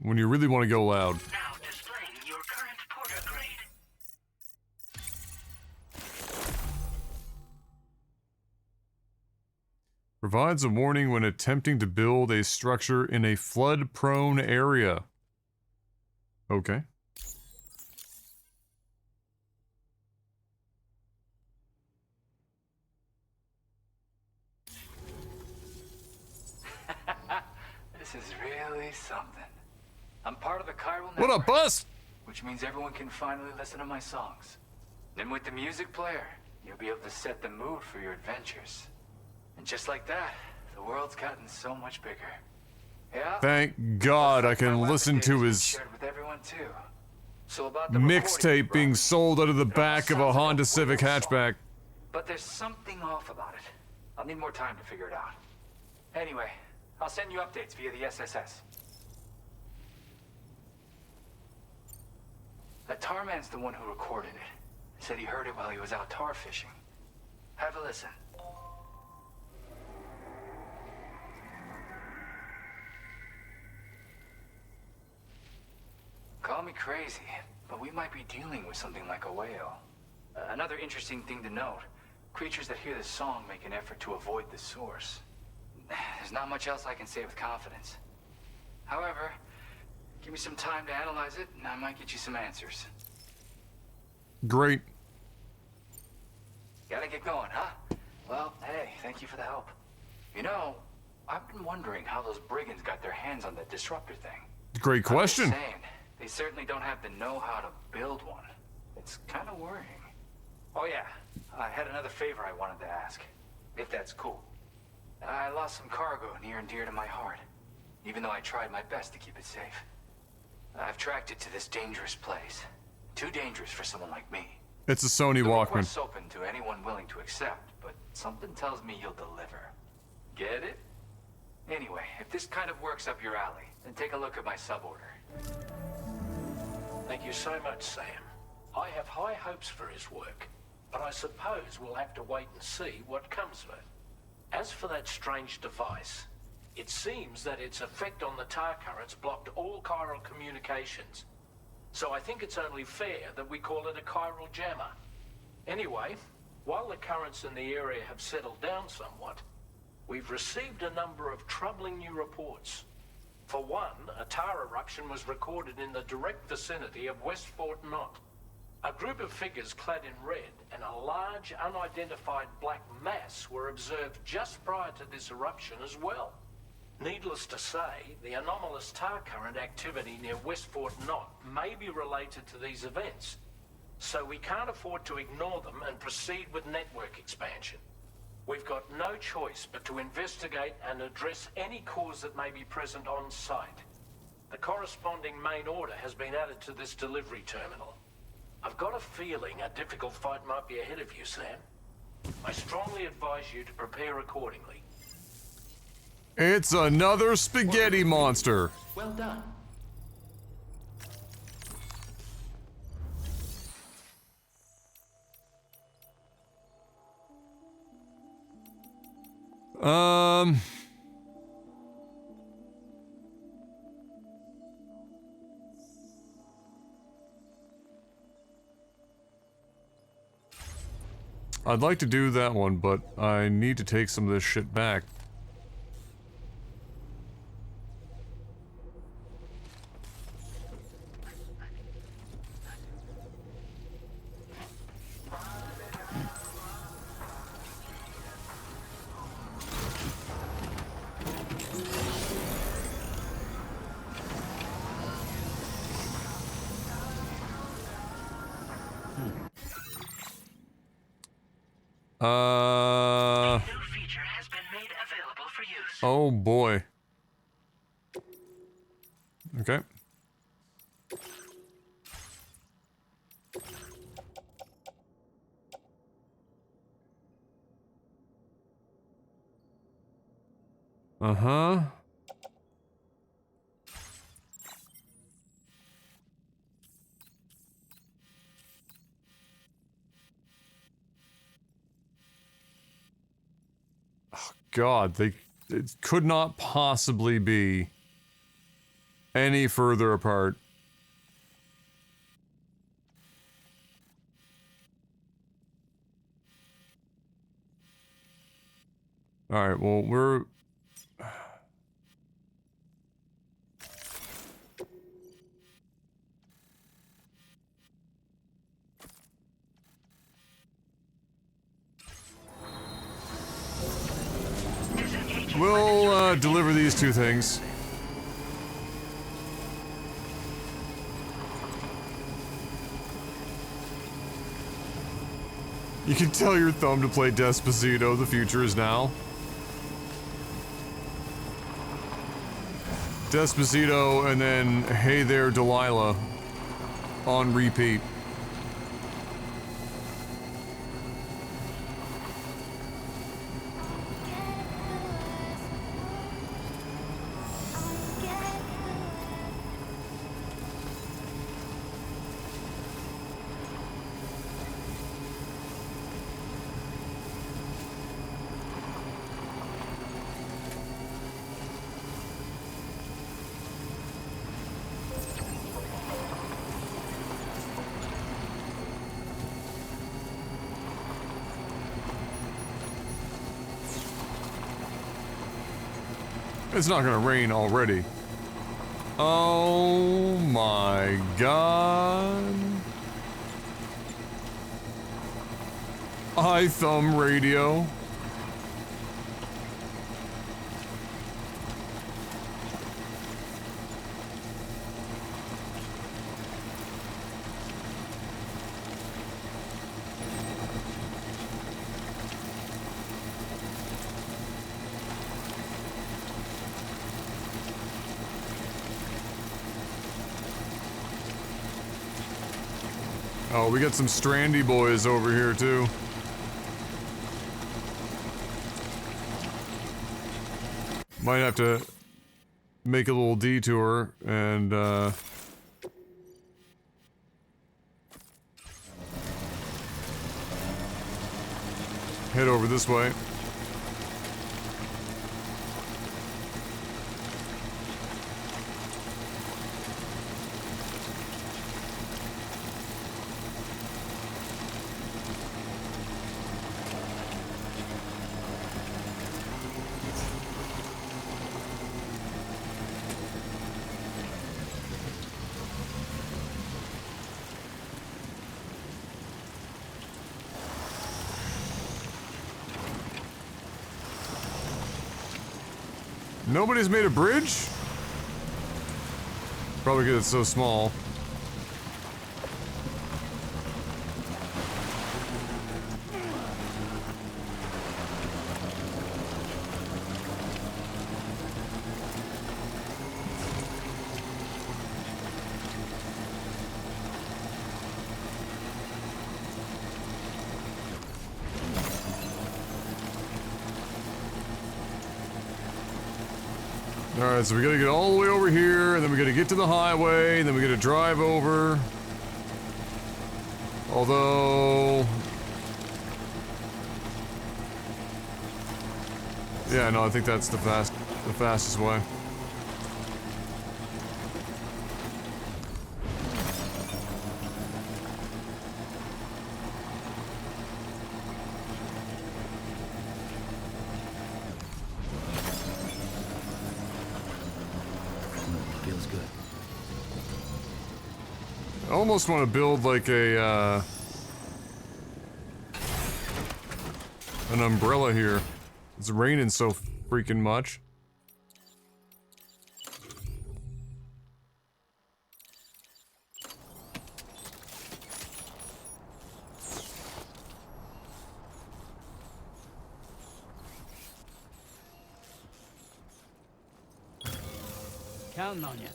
[SPEAKER 1] When you really want to go loud.
[SPEAKER 6] Now displaying your current porter grade.
[SPEAKER 1] Provides a warning when attempting to build a structure in a flood-prone area. Okay.
[SPEAKER 8] something. I'm part of the chiral
[SPEAKER 1] What
[SPEAKER 8] network,
[SPEAKER 1] a bust!
[SPEAKER 8] which means everyone can finally listen to my songs. Then with the music player, you'll be able to set the mood for your adventures. And just like that, the world's gotten so much bigger. Yeah.
[SPEAKER 1] Thank God I can
[SPEAKER 8] My
[SPEAKER 1] listen
[SPEAKER 8] weapon
[SPEAKER 1] to
[SPEAKER 8] data's been
[SPEAKER 1] his
[SPEAKER 8] shared with everyone too. So about the recording,
[SPEAKER 1] mixtape being
[SPEAKER 8] Rob,
[SPEAKER 1] sold out of the
[SPEAKER 8] it almost
[SPEAKER 1] back of a
[SPEAKER 8] sounds like
[SPEAKER 1] Honda
[SPEAKER 8] a
[SPEAKER 1] Civic
[SPEAKER 8] whale song.
[SPEAKER 1] hatchback.
[SPEAKER 8] But there's something off about it. I'll need more time to figure it out. Anyway, I'll send you updates via the SSS. That tar man's the one who recorded it. He said he heard it while he was out tar fishing. Have a listen. Call me crazy, but we might be dealing with something like a whale. Another interesting thing to note, creatures that hear this song make an effort to avoid the source. There's not much else I can say with confidence. However, give me some time to analyze it, and I might get you some answers.
[SPEAKER 1] Great.
[SPEAKER 8] Gotta get going, huh? Well, hey, thank you for the help. You know, I've been wondering how those brigands got their hands on that disruptor thing.
[SPEAKER 1] Great question.
[SPEAKER 8] I'm just saying, they certainly don't have the know-how to build one. It's kind of worrying. Oh yeah, I had another favor I wanted to ask, if that's cool. I lost some cargo near and dear to my heart, even though I tried my best to keep it safe. I've tracked it to this dangerous place. Too dangerous for someone like me.
[SPEAKER 1] It's a Sony
[SPEAKER 8] The
[SPEAKER 1] Walkman.
[SPEAKER 8] request's open to anyone willing to accept, but something tells me you'll deliver. Get it? Anyway, if this kind of works up your alley, then take a look at my suborder.
[SPEAKER 4] Thank you so much, Sam. I have high hopes for his work, but I suppose we'll have to wait and see what comes of it. As for that strange device, it seems that its effect on the tar currents blocked all chiral communications. So I think it's only fair that we call it a chiral jammer. Anyway, while the currents in the area have settled down somewhat, we've received a number of troubling new reports. For one, a tar eruption was recorded in the direct vicinity of West Fort Knot. A group of figures clad in red and a large unidentified black mass were observed just prior to this eruption as well. Needless to say, the anomalous tar current activity near West Fort Knot may be related to these events, so we can't afford to ignore them and proceed with network expansion. We've got no choice but to investigate and address any cause that may be present on site. The corresponding main order has been added to this delivery terminal. I've got a feeling a difficult fight might be ahead of you, Sam. I strongly advise you to prepare accordingly.
[SPEAKER 1] It's another spaghetti monster.
[SPEAKER 7] Well done.
[SPEAKER 1] I'd like to do that one, but I need to take some of this shit back.
[SPEAKER 6] A new feature has been made available for use.
[SPEAKER 1] Oh boy. Okay. Uh-huh. God, it could not possibly be any further apart. Alright, well, we're... We'll, deliver these two things. You can tell your thumb to play Despacito, the future is now. Despacito and then Hey There Delilah on repeat. It's not gonna rain already. Oh my god. iThumb radio. Oh, we got some Strandy boys over here too. Might have to make a little detour and head over this way. Nobody's made a bridge? Probably because it's so small. Alright, so we gotta get all the way over here, and then we gotta get to the highway, and then we gotta drive over. Although... yeah, no, I think that's the fastest way.
[SPEAKER 2] Feels good.
[SPEAKER 1] I almost want to build like a, an umbrella here. It's raining so freaking much.
[SPEAKER 7] Counting on you.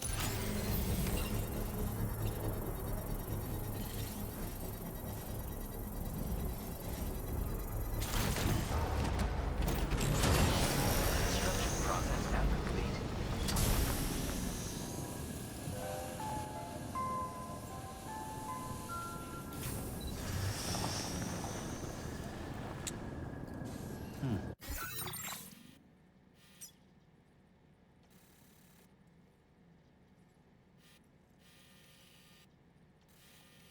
[SPEAKER 2] Construction process now complete.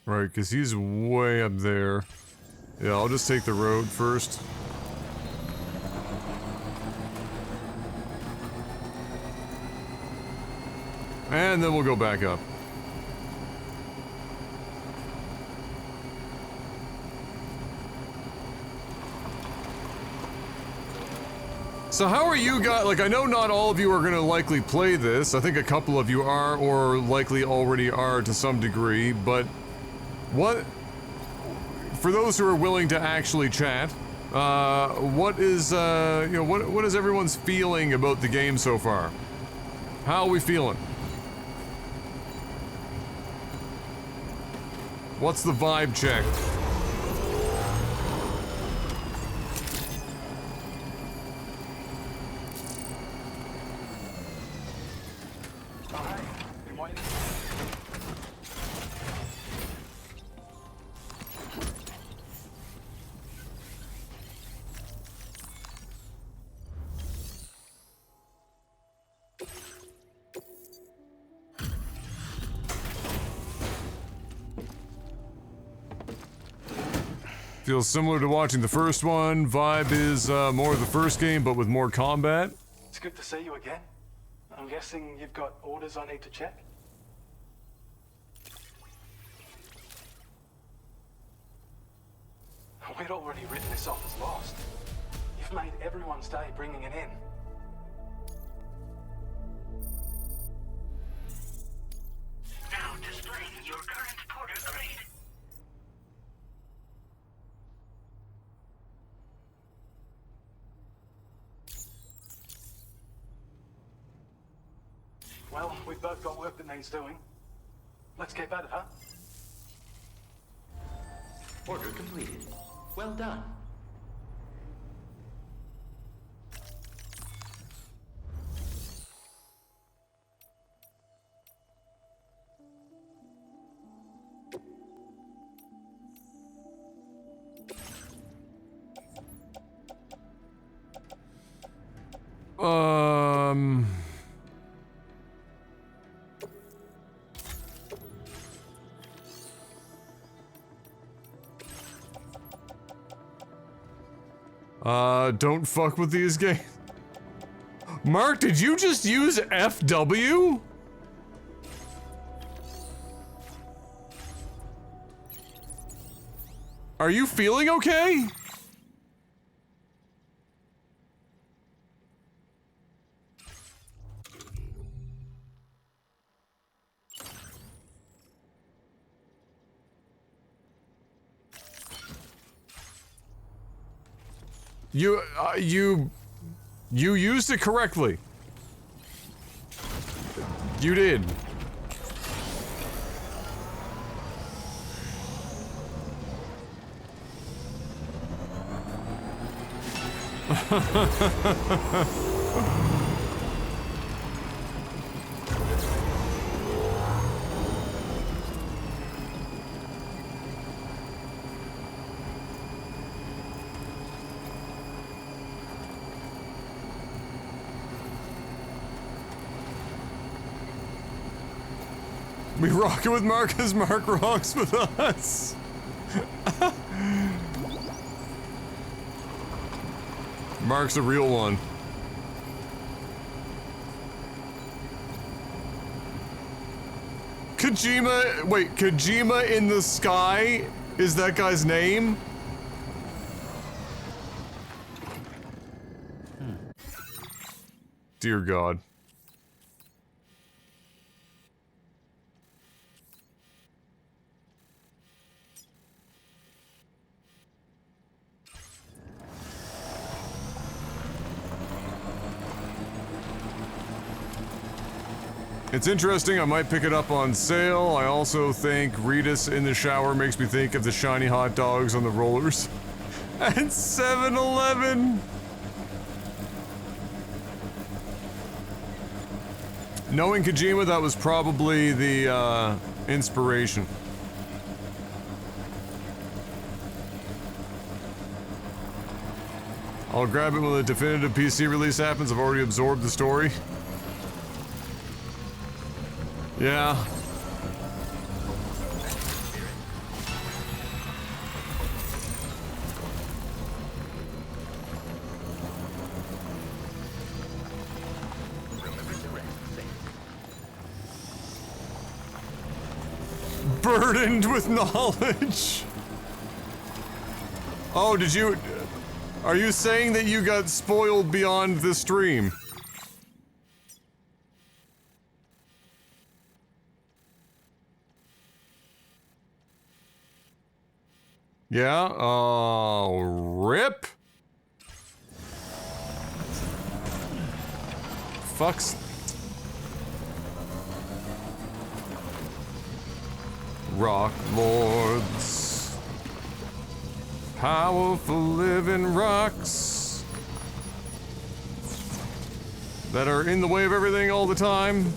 [SPEAKER 1] Right, because he's way up there. Yeah, I'll just take the road first. And then we'll go back up. So how are you guys, like I know not all of you are gonna likely play this, I think a couple of you are, or likely already are to some degree, but what, for those who are willing to actually chat, what is, what is everyone's feeling about the game so far? How are we feeling? What's the vibe check? Feels similar to watching the first one. Vibe is more of the first game, but with more combat.
[SPEAKER 3] It's good to see you again. I'm guessing you've got orders I need to check? We'd already written this off as lost. You've made everyone's day bringing it in.
[SPEAKER 6] Now displaying your current porter grade.
[SPEAKER 3] Well, we've both got work that needs doing. Let's get at it, huh?
[SPEAKER 7] Order completed. Well done.
[SPEAKER 1] Don't fuck with these games. Mark, did you just use FW? Are you feeling okay? You used it correctly. You did. We rock it with Mark as Mark rocks with us. Mark's a real one. Kojima, wait, Kojima in the Sky is that guy's name? Dear God. It's interesting, I might pick it up on sale. I also think Ritas in the shower makes me think of the shiny hot dogs on the rollers at 7-Eleven. Knowing Kojima, that was probably the inspiration. I'll grab it when the definitive PC release happens. I've already absorbed the story. Yeah. Burdened with knowledge. Oh, did you... Are you saying that you got spoiled beyond the stream? Yeah, rip? Fucks. Rock lords. Powerful living rocks. That are in the way of everything all the time.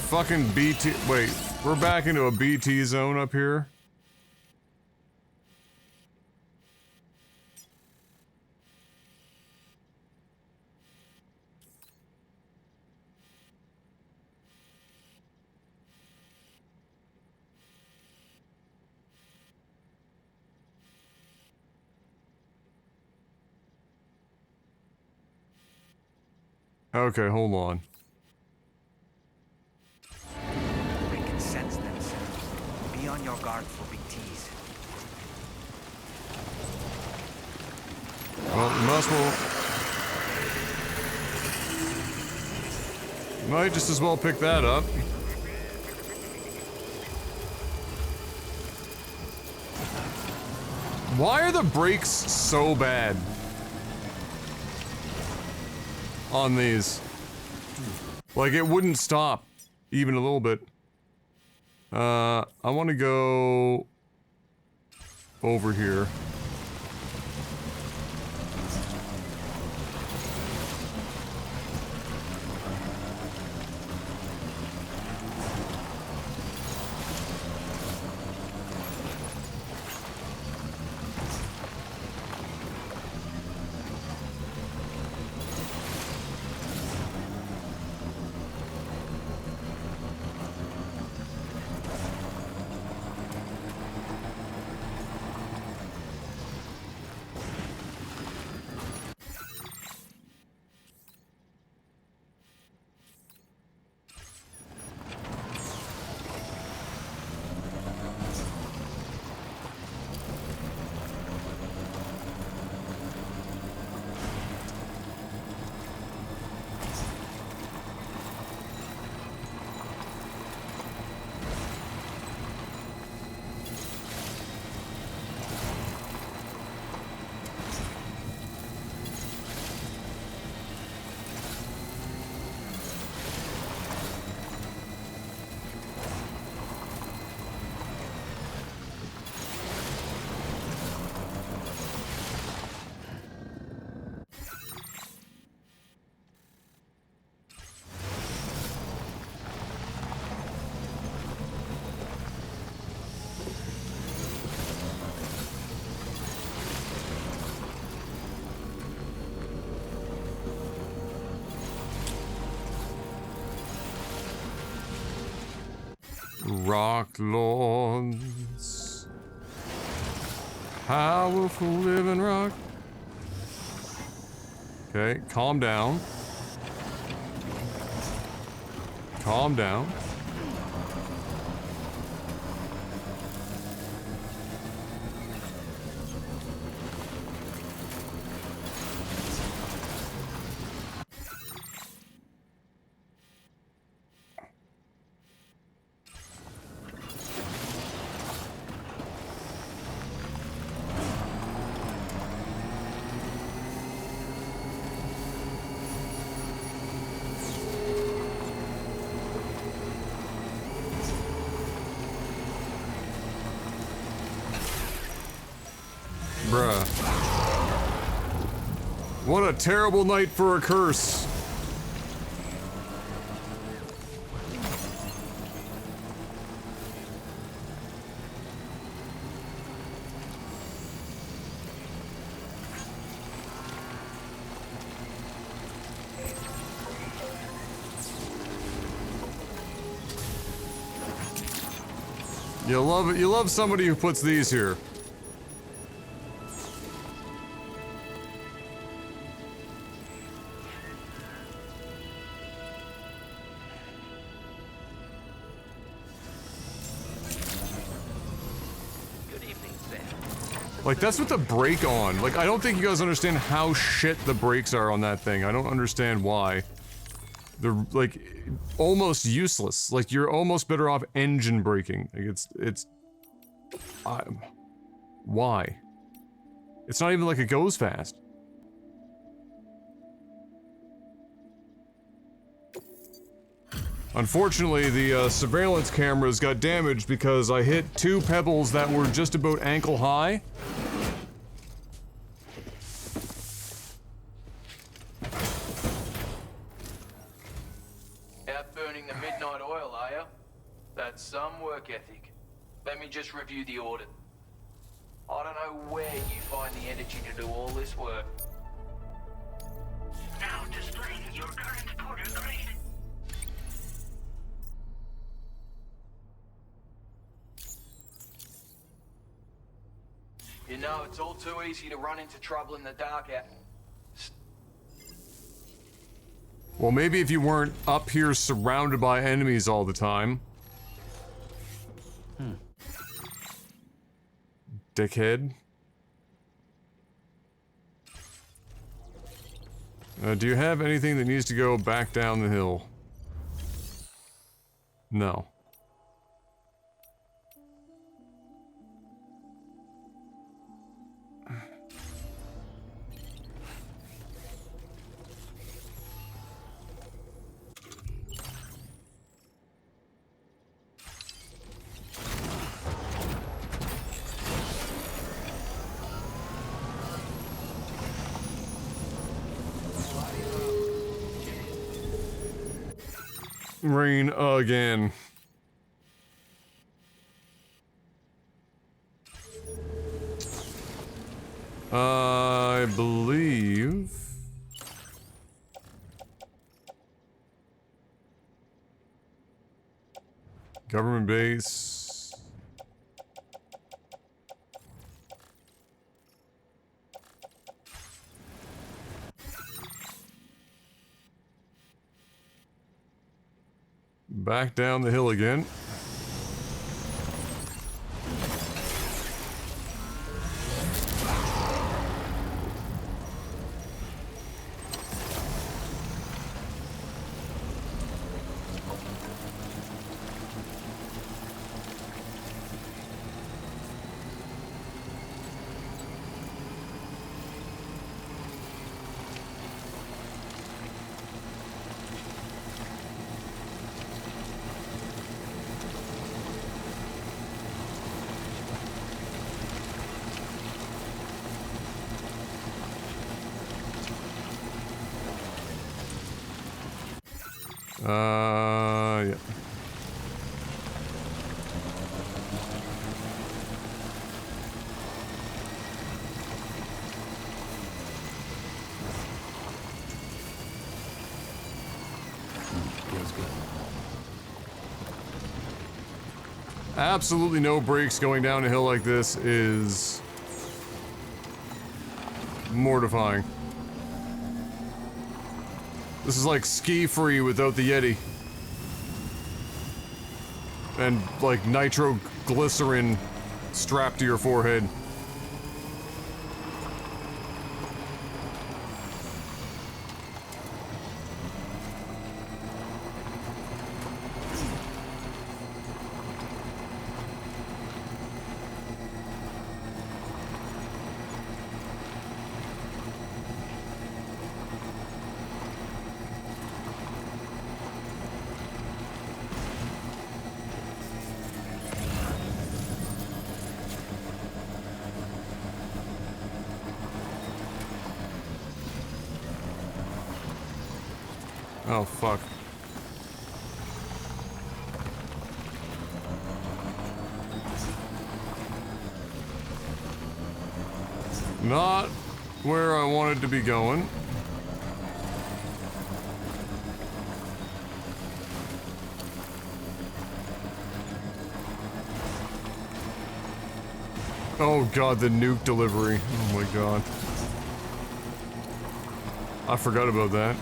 [SPEAKER 1] Fucking BT. Wait, we're back into a BT zone up here. Okay, hold on.
[SPEAKER 5] They can sense themselves. Be on your guard for BTs.
[SPEAKER 1] Well, might just as well pick that up. Why are the brakes so bad on these? Like, it wouldn't stop even a little bit. I want to go over here. Rock lords, powerful living rock. Okay, calm down. Calm down. Bruh. What a terrible night for a curse. You love it. You love somebody who puts these here. Like, that's with the brake on. Like, I don't think you guys understand how shit the brakes are on that thing. I don't understand why. They're, like, almost useless. Like, you're almost better off engine braking. Like, why? It's not even like it goes fast. Unfortunately, the surveillance cameras got damaged because I hit 2 pebbles that were just about ankle high.
[SPEAKER 8] Out burning the midnight oil, are you? That's some work ethic. Let me just review the audit. I don't know where you find the energy to do all this work.
[SPEAKER 6] Now displaying your current porter grade.
[SPEAKER 8] You know, it's all too easy to run into trouble in the dark out.
[SPEAKER 1] Well, maybe if you weren't up here surrounded by enemies all the time. Dickhead. Do you have anything that needs to go back down the hill? No. Rain again. I believe... Government base... Back down the hill again. Yeah.
[SPEAKER 2] Feels good.
[SPEAKER 1] Absolutely no brakes going down a hill like this is mortifying. This is like ski-free without the Yeti. And like nitroglycerin strapped to your forehead. Oh, fuck. Not where I wanted to be going. Oh god, the nuke delivery. Oh my god. I forgot about that.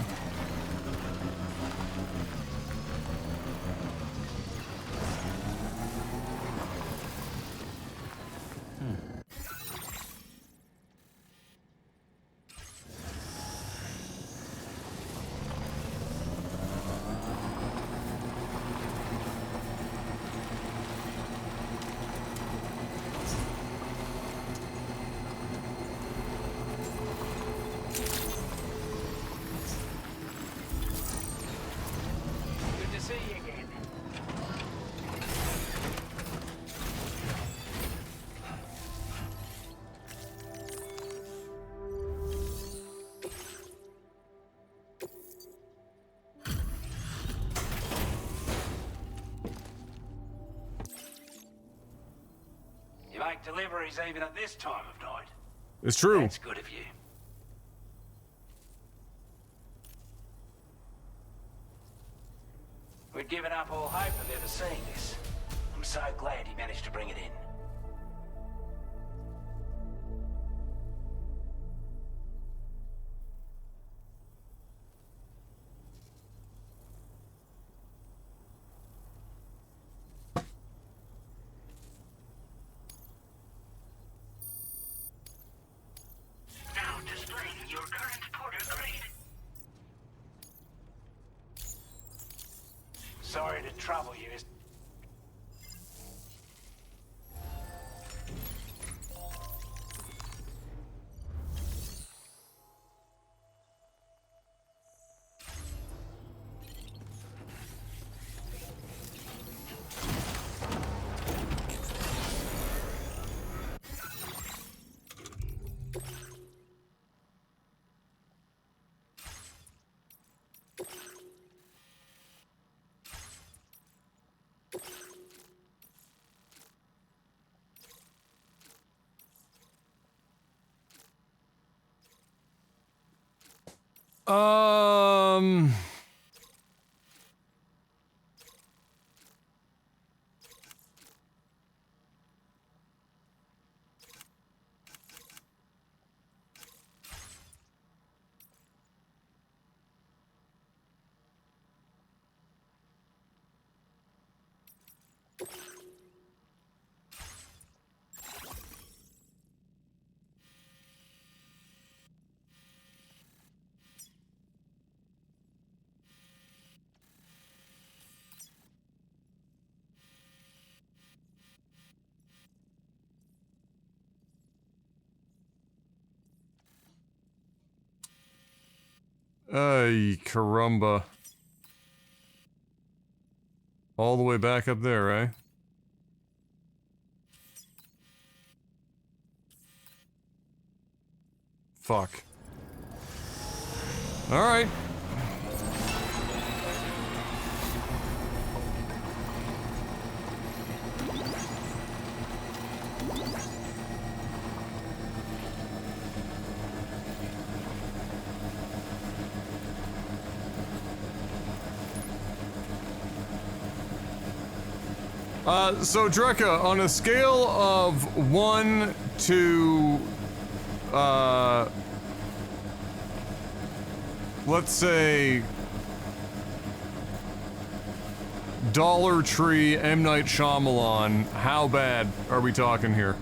[SPEAKER 9] make deliveries even at this time of night.
[SPEAKER 1] It's true.
[SPEAKER 9] That's good of you. We'd given up all hope of ever seeing this. I'm so glad he managed to bring it in.
[SPEAKER 6] Now displaying your current porter grade.
[SPEAKER 9] Sorry to trouble you.
[SPEAKER 1] Um... Ay, caramba. All the way back up there, eh? Fuck. Alright. So Drekka, on a scale of 1 to, let's say, Dollar Tree M. Night Shyamalan, how bad are we talking here?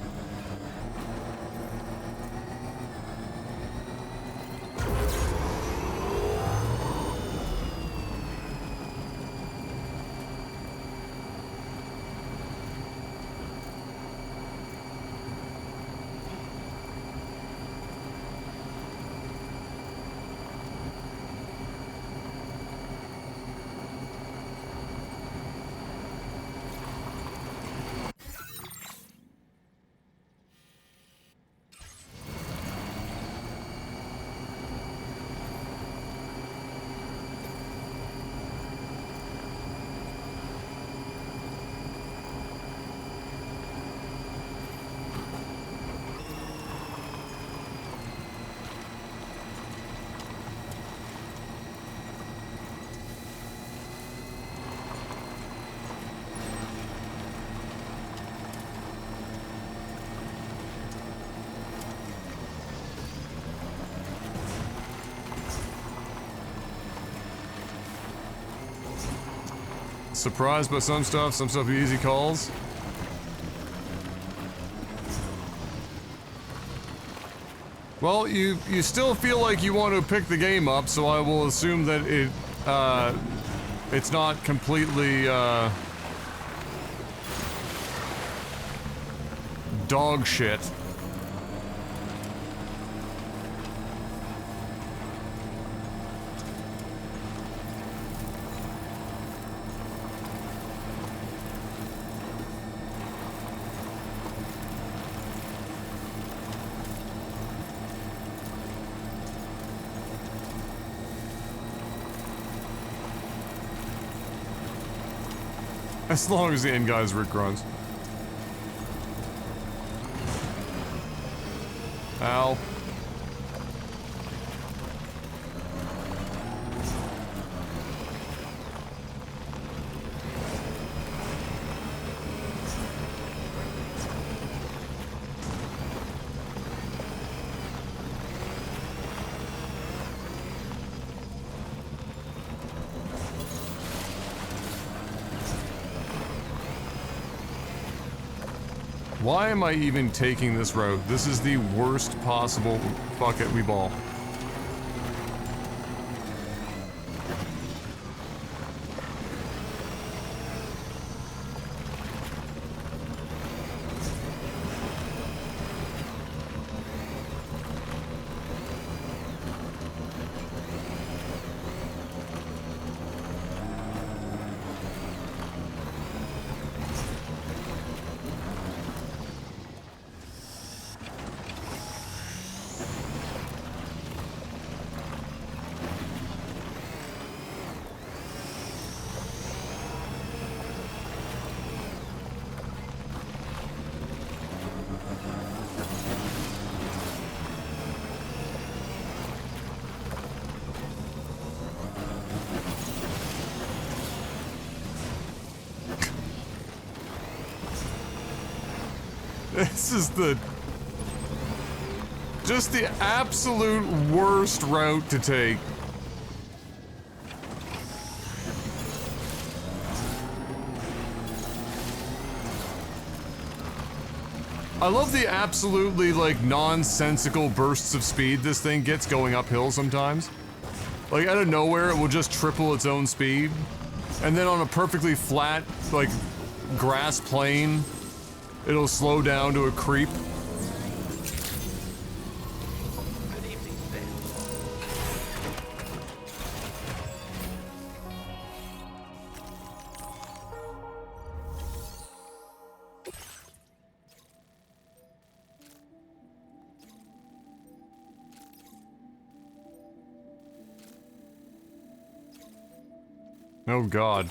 [SPEAKER 1] Surprised by some stuff easy calls. Well, you still feel like you want to pick the game up, so I will assume that it's not completely, dog shit. As long as the end guy's Rick runs. Ow. Why am I even taking this road? This is the worst possible bucket we ball. This is just the absolute worst route to take. I love the absolutely, like, nonsensical bursts of speed this thing gets going uphill sometimes. Like, out of nowhere, it will just triple its own speed. And then on a perfectly flat, like, grass plain, it'll slow down to a creep.
[SPEAKER 7] Good evening, Sam.
[SPEAKER 1] Oh God.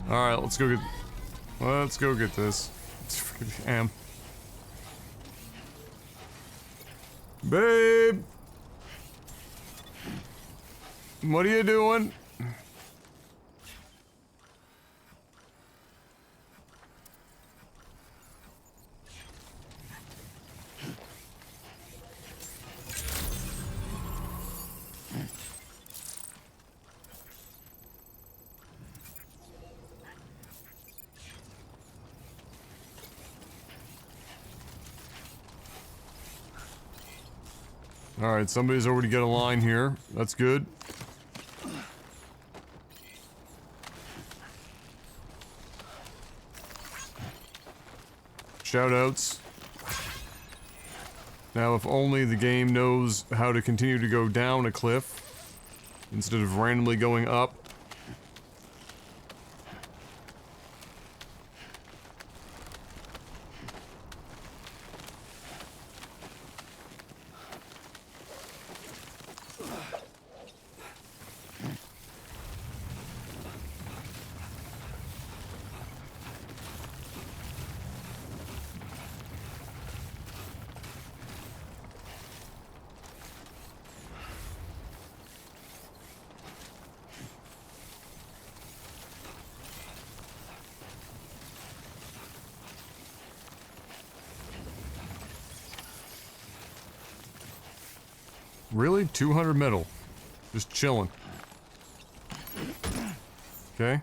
[SPEAKER 1] Alright, let's go get this. Damn. Babe! What are you doing? Alright, somebody's already got a line here. That's good. Shoutouts. Now, if only the game knows how to continue to go down a cliff instead of randomly going up. Really? 200 metal. Just chilling. Okay.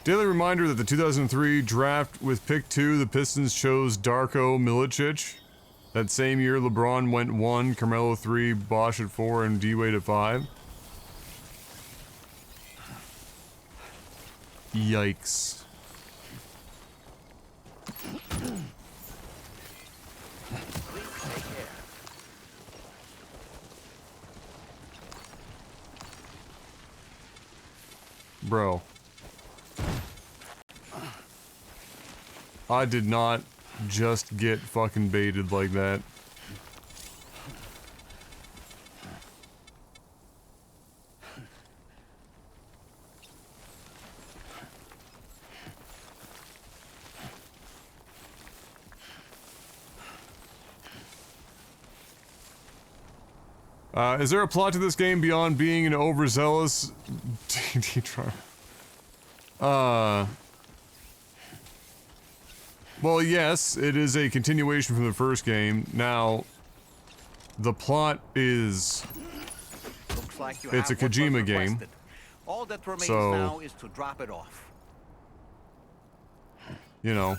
[SPEAKER 1] Daily reminder that the 2003 draft with pick 2, the Pistons chose Darko Milicic. That same year, LeBron went 1, Carmelo 3, Bosch at 4, and D-Wade at 5. Yikes. Bro. I did not just get fucking baited like that. Is there a plot to this game beyond being an overzealous D&D trial? Well, yes, it is a continuation from the first game. Now, the plot is...
[SPEAKER 5] Looks like you
[SPEAKER 1] it's a
[SPEAKER 5] have what was
[SPEAKER 1] Kojima game.
[SPEAKER 5] requested. All that remains
[SPEAKER 1] So,
[SPEAKER 5] now is to drop it off.
[SPEAKER 1] you know.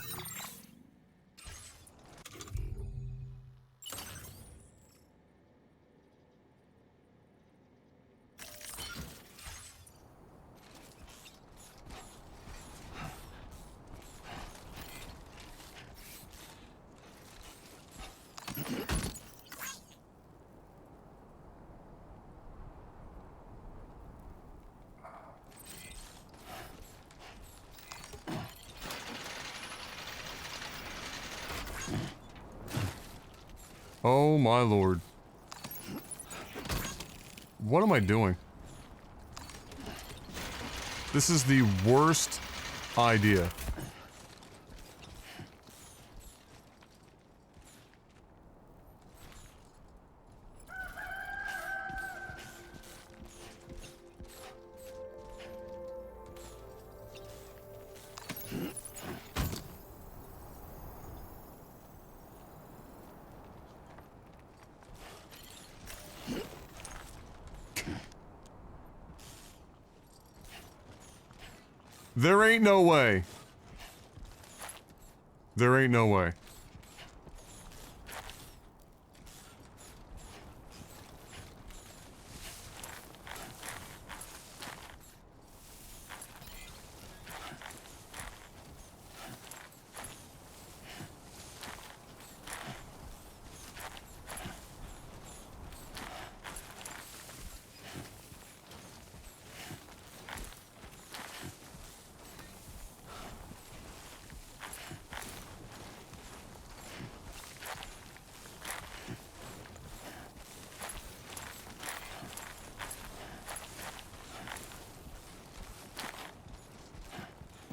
[SPEAKER 1] Oh my lord. What am I doing? This is the worst idea. There ain't no way. There ain't no way.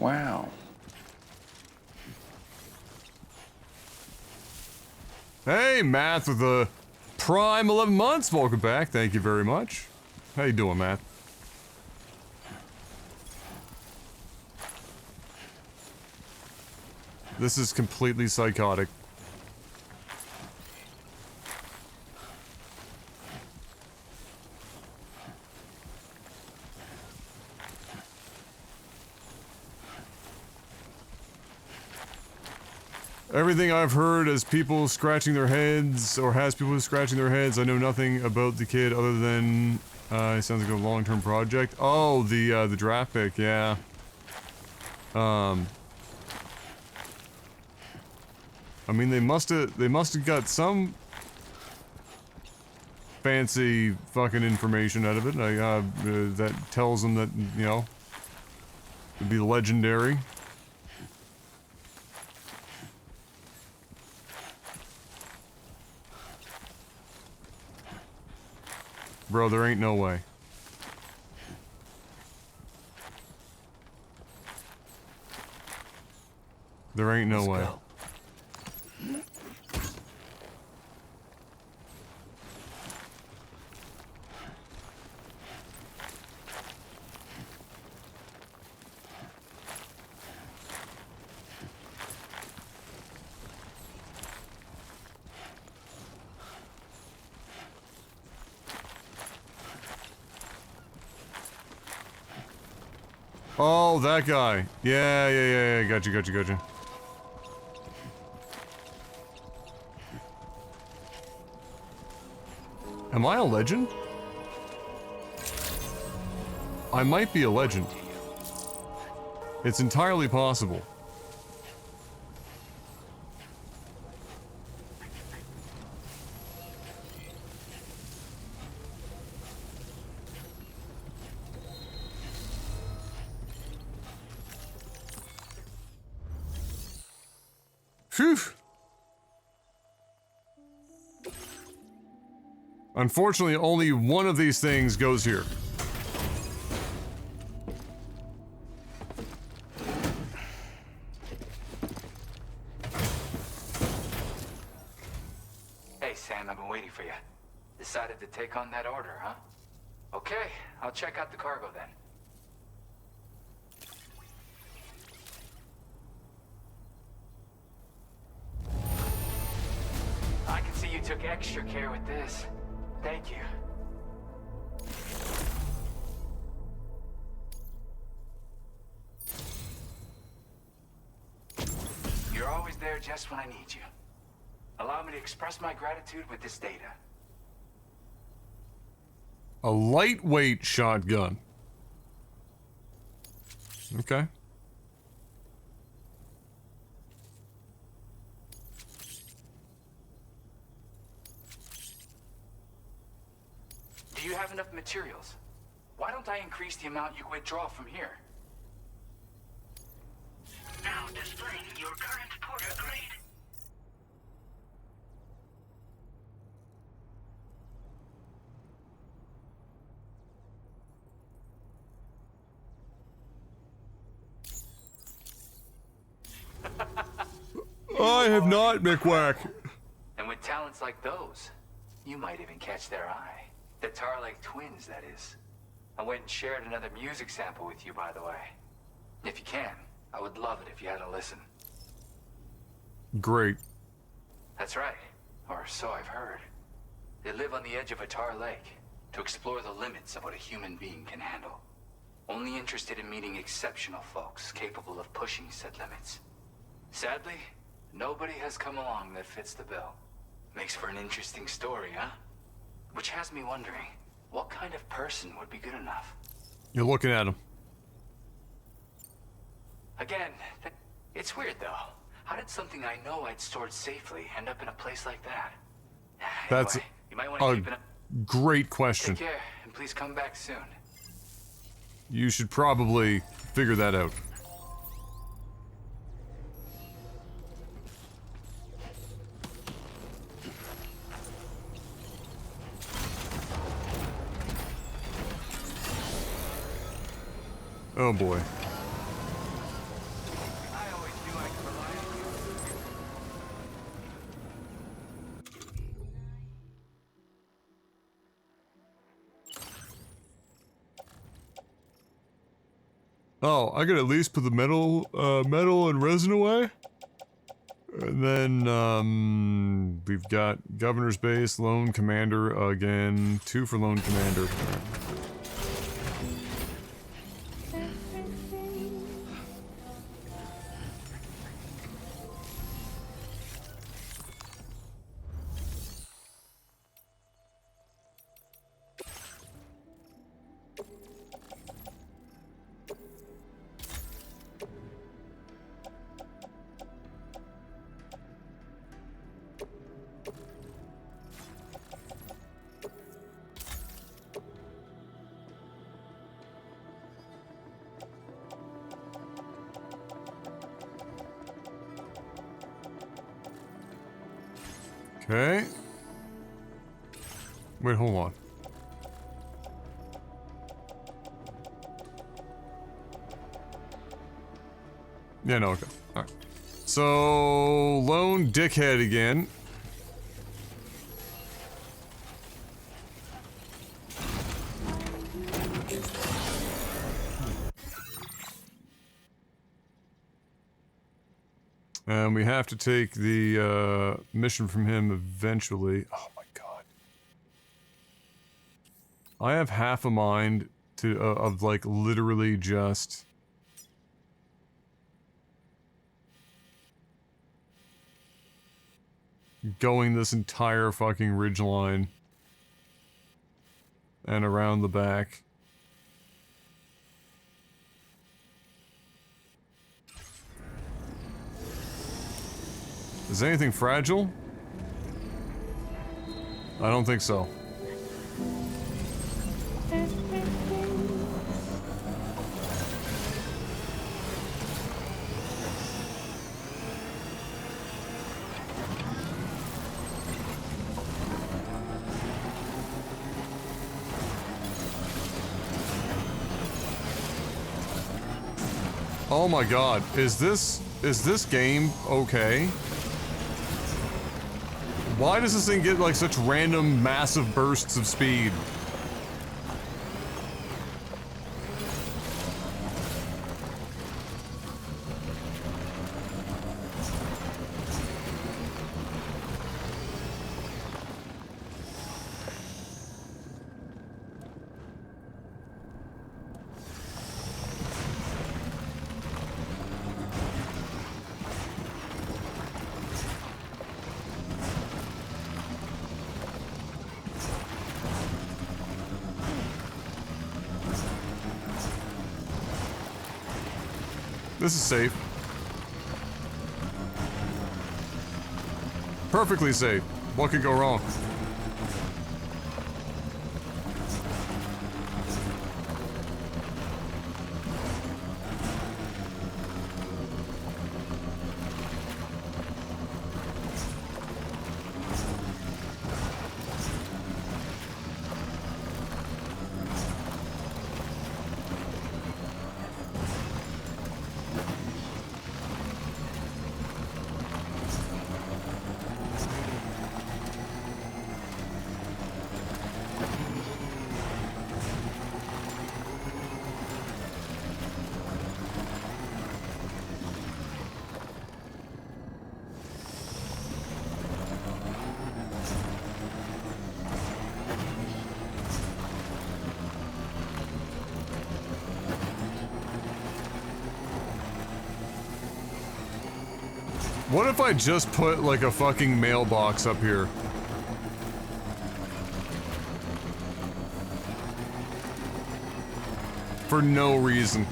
[SPEAKER 2] Wow.
[SPEAKER 1] Hey, Math with the Prime 11 months. Welcome back. Thank you very much. How you doing, Math? This is completely psychotic. Everything I've heard is people scratching their heads, or has people scratching their heads. I know nothing about the kid other than, it sounds like a long-term project. Oh, the draft pick, yeah. I mean, they must've got some fancy fucking information out of it. That tells them that, you know, it'd be legendary. Bro, there ain't no way. There ain't no way.
[SPEAKER 2] Go.
[SPEAKER 1] Oh, that guy. Yeah. Gotcha. Am I a legend? I might be a legend. It's entirely possible. Phew. Unfortunately, only one of these things goes here.
[SPEAKER 8] Hey, Sam, I've been waiting for you. Decided to take on that order, huh? Okay, I'll check out the cargo then. I can see you took extra care with this. Thank you. You're always there just when I need you. Allow me to express my gratitude with this data.
[SPEAKER 1] A lightweight shotgun. Okay.
[SPEAKER 8] Do you have enough materials? Why don't I increase the amount you withdraw from here?
[SPEAKER 6] Now displaying your current porter grade.
[SPEAKER 1] I have not, McWhack.
[SPEAKER 8] And with talents like those, you might even catch their eye. The Tarlake twins, that is. I went and shared another music sample with you, by the way. If you can, I would love it if you had a listen.
[SPEAKER 1] Great.
[SPEAKER 8] That's right, or so I've heard. They live on the edge of a tar lake to explore the limits of what a human being can handle. Only interested in meeting exceptional folks capable of pushing said limits. Sadly, nobody has come along that fits the bill. Makes for an interesting story, huh? Which has me wondering, what kind of person would be good enough?
[SPEAKER 1] You're looking at him.
[SPEAKER 8] Again, it's weird though. How did something I know I'd stored safely end up in a place like that?
[SPEAKER 1] That's
[SPEAKER 8] anyway, you might want to keep it up.
[SPEAKER 1] Great question.
[SPEAKER 8] Take care, and please come back soon.
[SPEAKER 1] You should probably figure that out. Oh boy.
[SPEAKER 8] I always knew I could rely on you.
[SPEAKER 1] Oh, I could at least put the metal and resin away. And then, we've got Governor's Base, Lone Commander again. 2 for Lone Commander. Okay. Wait, hold on. Yeah, no, okay. Alright. So, lone dickhead again. And we have to take the mission from him eventually. Oh my god. I have half a mind to of like literally just going this entire fucking ridgeline and around the back. Is anything fragile? I don't think so. Oh my god, is this game okay? Why does this thing get like such random massive bursts of speed? This is safe. Perfectly safe. What could go wrong? What if I just put like a fucking mailbox up here? For no reason.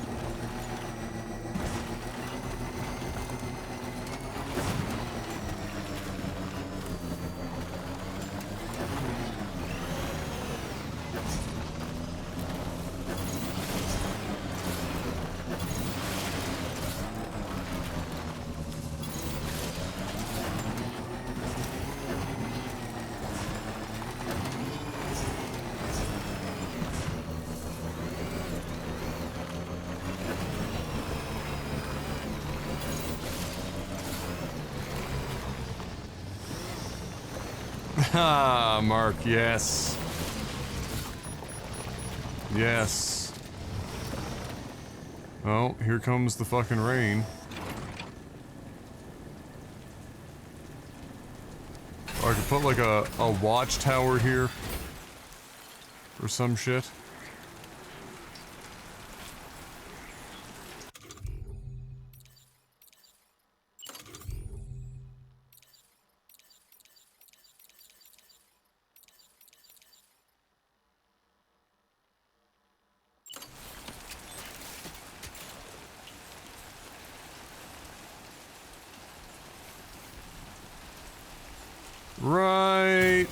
[SPEAKER 1] Ah, Mark, yes. Yes. Oh, here comes the fucking rain. Or I could put like a watchtower here. Or some shit. Right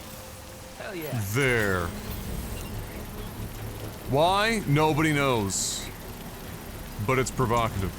[SPEAKER 7] Hell yeah.
[SPEAKER 1] there. Why? Nobody knows. But it's provocative.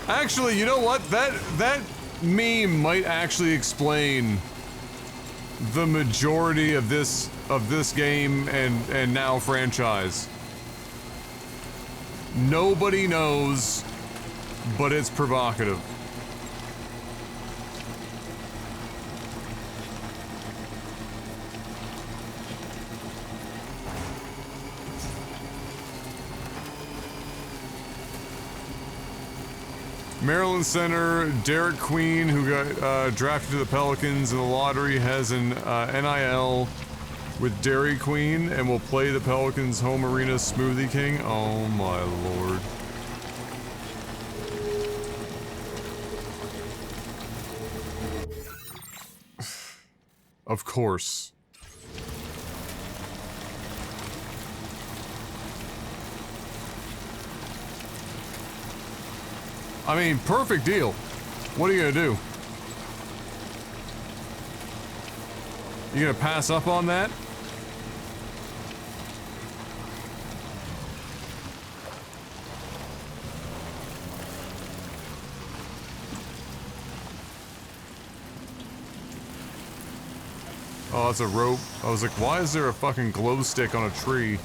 [SPEAKER 1] Actually, you know what? That meme might actually explain the majority of this game and now franchise. Nobody knows, but it's provocative. Maryland center Derek Queen, who got drafted to the Pelicans in the lottery, has an NIL with Dairy Queen and will play the Pelicans home arena Smoothie King. Oh my lord. Of course. I mean, perfect deal. What are you gonna do? You gonna pass up on that? Oh, it's a rope. I was like, why is there a fucking glow stick on a tree?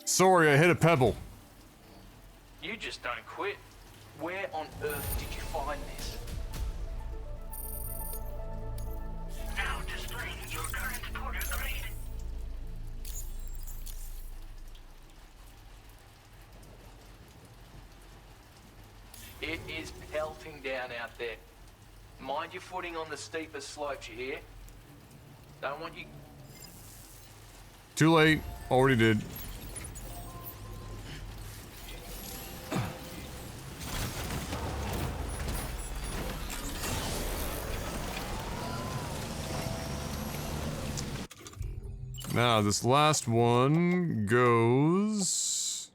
[SPEAKER 1] Sorry, I hit a pebble.
[SPEAKER 9] You just don't quit. Where on earth did you find this?
[SPEAKER 6] Now displaying your current porter grade.
[SPEAKER 9] It is pelting down out there. Mind your footing on the steepest slopes, you hear? Don't want you...
[SPEAKER 1] Too late. Already did. Now, this last one goes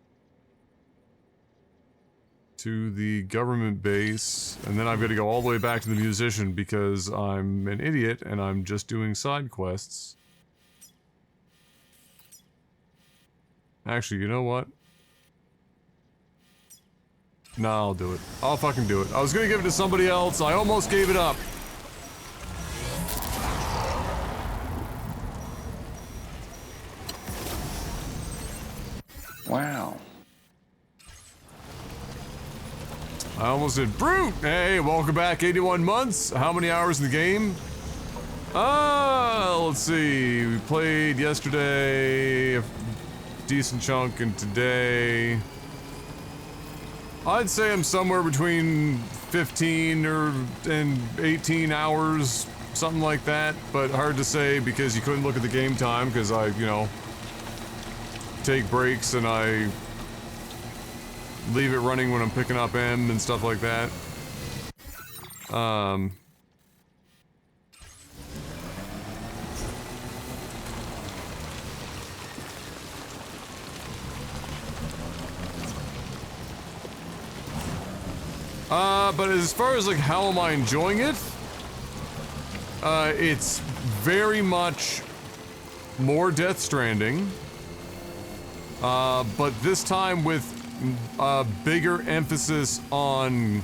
[SPEAKER 1] to the government base, and then I've got to go all the way back to the musician because I'm an idiot and I'm just doing side quests. Actually, you know what? No, I'll do it. I'll fucking do it. I was gonna give it to somebody else. I almost gave it up.
[SPEAKER 2] Wow.
[SPEAKER 1] I almost did. Brute! Hey, welcome back. 81 months. How many hours in the game? Let's see. We played yesterday, a decent chunk, and today. I'd say I'm somewhere between 15 and 18 hours, something like that. But hard to say because you couldn't look at the game time because I, you know, take breaks and I leave it running when I'm picking up M and stuff like that. But as far as like how am I enjoying it, it's very much more Death Stranding. But this time with a bigger emphasis on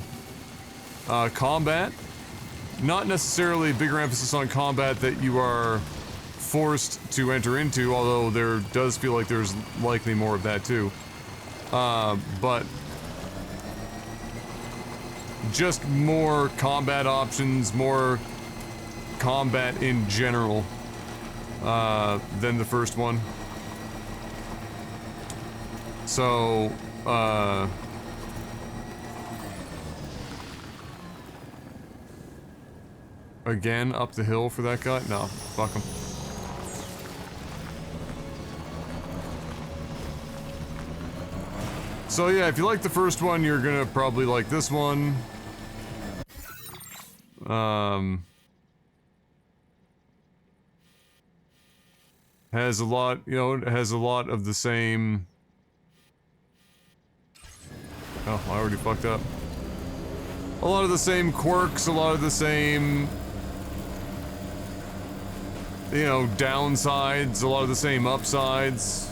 [SPEAKER 1] combat. Not necessarily bigger emphasis on combat that you are forced to enter into, although there does feel like there's likely more of that too. But just more combat options, more combat in general than the first one. So, again up the hill for that guy? No, fuck him. So yeah, if you like the first one, you're gonna probably like this one. Has a lot, you know, it has a lot of the same... Oh, I already fucked up. A lot of the same quirks, a lot of the same... You know, downsides, a lot of the same upsides.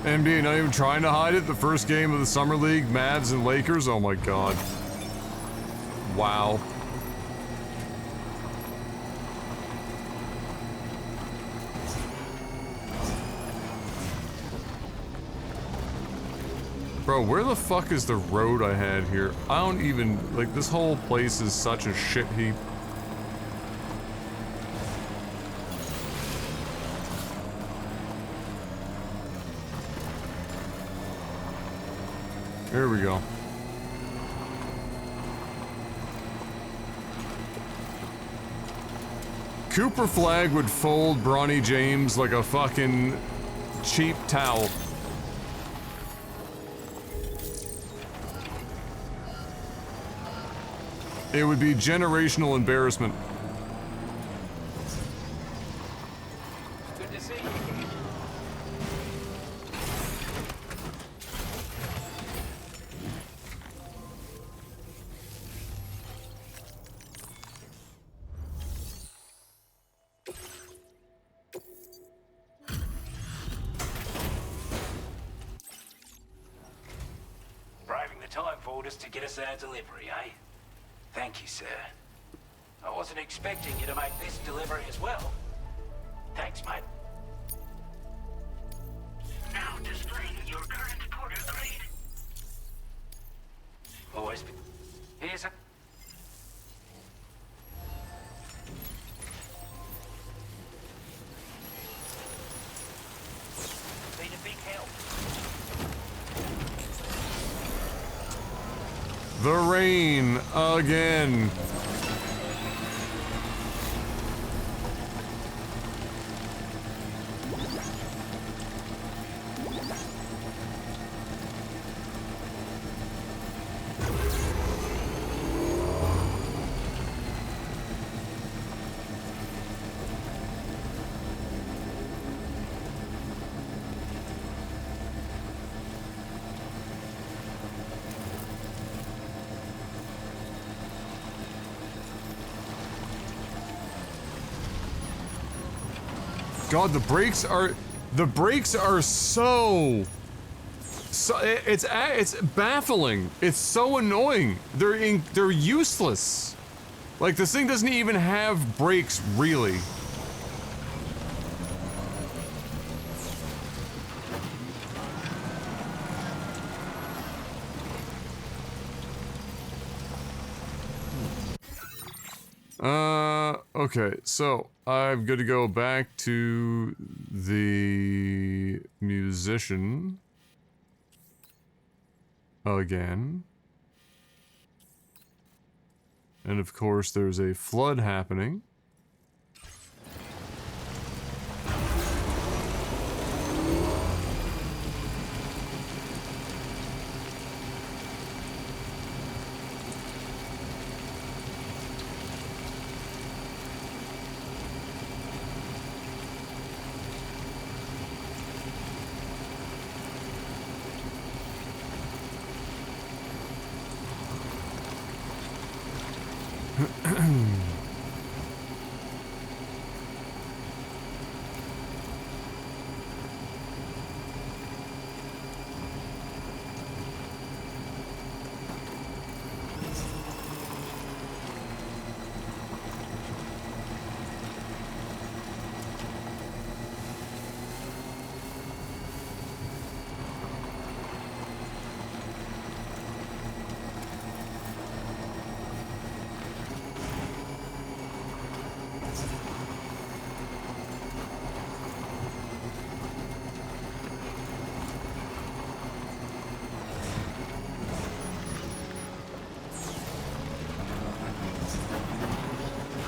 [SPEAKER 1] NBA not even trying to hide it. The first game of the Summer League, Mavs and Lakers. Oh my god. Wow. Bro, where the fuck is the road I had here? I don't even... Like, this whole place is such a shit heap. Here we go. Cooper Flag would fold Bronny James like a fucking cheap towel. It would be generational embarrassment.
[SPEAKER 9] Good to see you.
[SPEAKER 8] Bribing the time folders to get us our delivery, eh? Thank you, sir. I wasn't expecting you to make this delivery as well. Thanks, mate.
[SPEAKER 6] Now displaying your current porter grade.
[SPEAKER 8] Always be... Here's a... Been a big help.
[SPEAKER 1] The rain again. God, the brakes are so it's baffling. It's so annoying. They're useless. Like, this thing doesn't even have brakes, really. Okay, so I've got to go back to the musician again. And of course, there's a flood happening.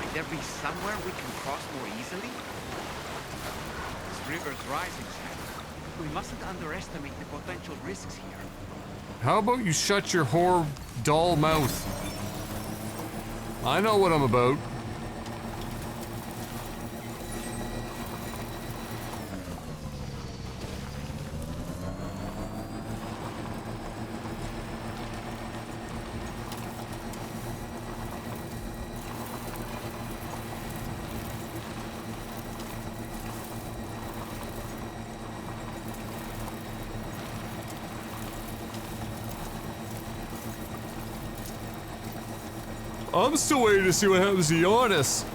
[SPEAKER 5] Might there be somewhere we can cross more easily? This river's rising, Sam. We mustn't underestimate the potential risks here.
[SPEAKER 1] How about you shut your whore dull mouth? I know what I'm about. I'm still waiting to see what happens to Giannis.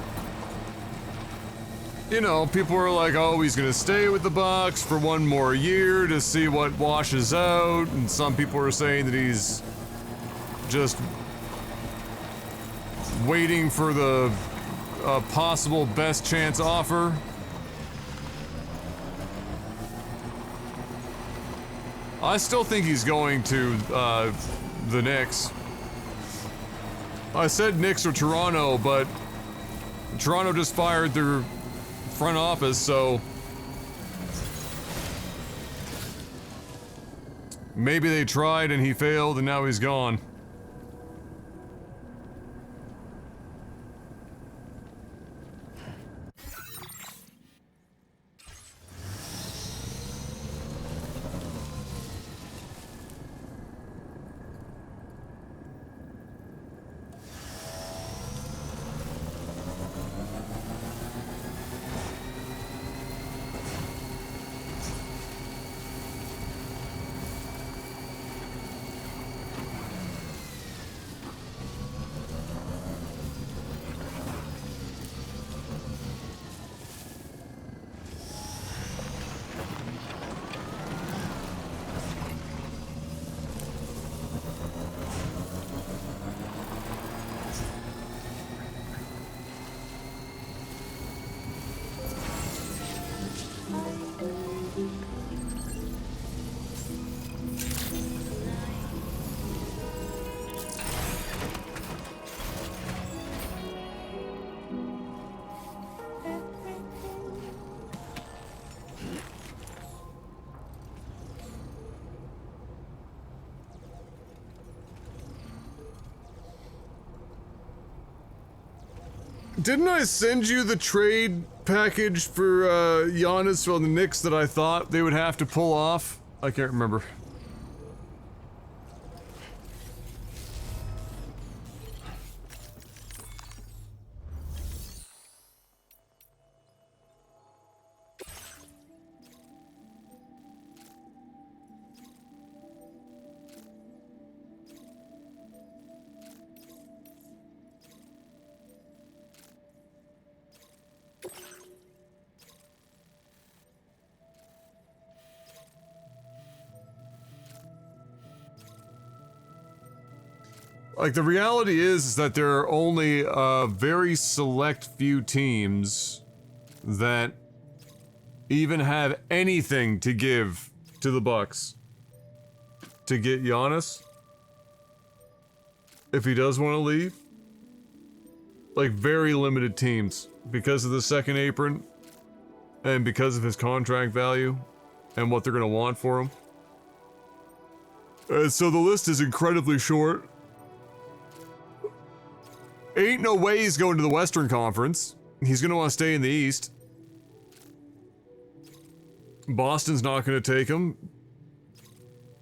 [SPEAKER 1] You know, people are like, oh, he's gonna stay with the Bucks for one more year to see what washes out, and some people are saying that he's just waiting for the possible best chance offer. I still think he's going to the Knicks. I said Knicks or Toronto, but Toronto just fired their front office, so maybe they tried and he failed and now he's gone. Didn't I send you the trade package for Giannis from the Knicks that I thought they would have to pull off? I can't remember. Like, the reality is that there are only a very select few teams that even have anything to give to the Bucks to get Giannis if he does want to leave. Like, very limited teams because of the second apron and because of his contract value and what they're going to want for him. And so the list is incredibly short. Ain't no way he's going to the Western Conference. He's going to want to stay in the East. Boston's not going to take him.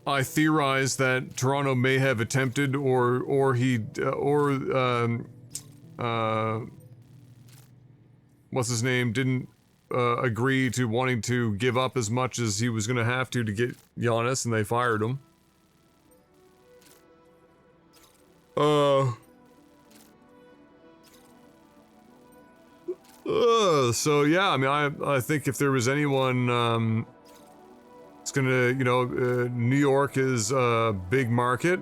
[SPEAKER 1] I theorize that Toronto may have attempted, or what's his name, didn't agree to wanting to give up as much as he was gonna have to get Giannis, and they fired him. So yeah, I mean, I think if there was anyone, it's gonna, you know, New York is a big market.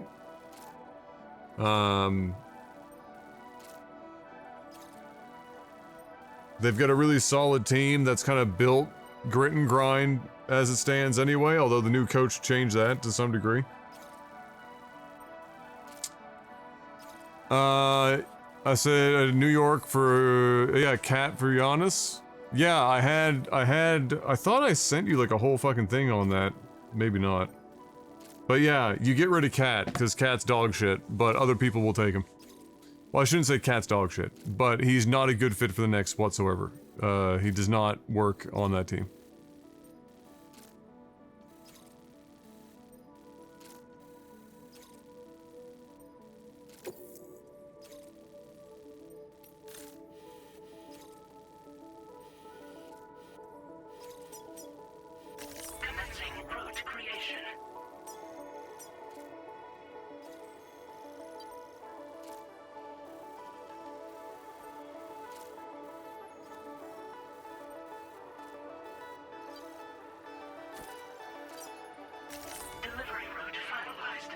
[SPEAKER 1] They've got a really solid team that's kind of built grit and grind as it stands anyway, although the new coach changed that to some degree. I said New York for, yeah, Cat for Giannis. Yeah, I thought I sent you like a whole fucking thing on that. Maybe not. But yeah, you get rid of Cat, because Cat's dog shit, but other people will take him. Well, I shouldn't say Cat's dog shit, but he's not a good fit for the Knicks whatsoever. He does not work on that team.
[SPEAKER 6] Commencing route creation. Delivery route finalized.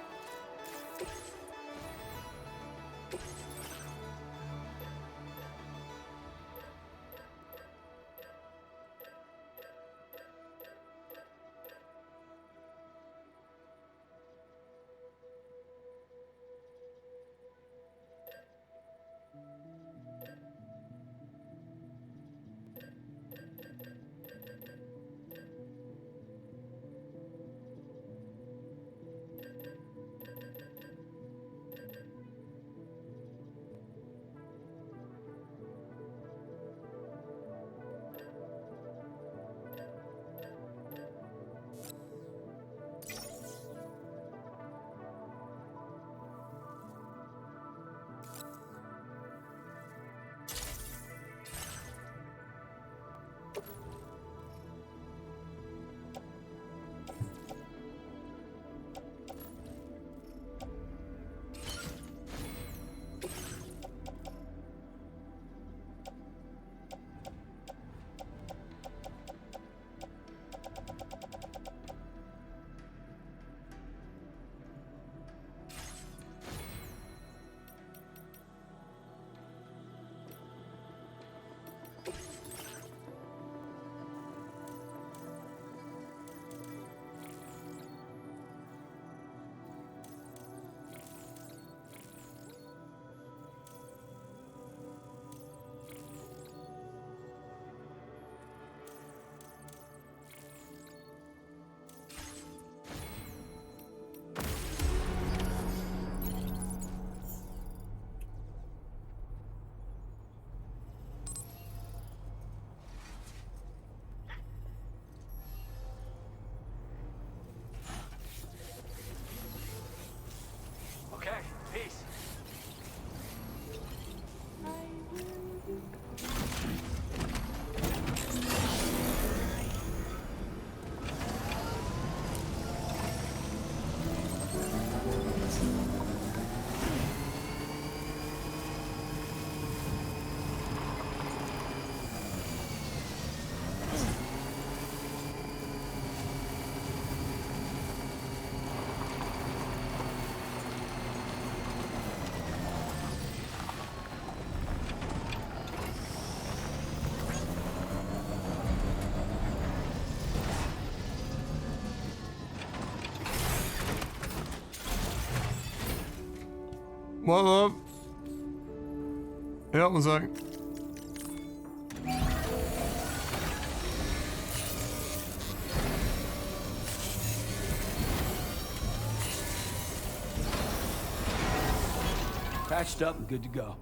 [SPEAKER 8] Okay, peace.
[SPEAKER 1] What up? Yeah, one sec.
[SPEAKER 2] Patched up and good to go.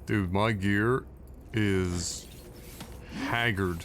[SPEAKER 1] Dude, my gear is haggard.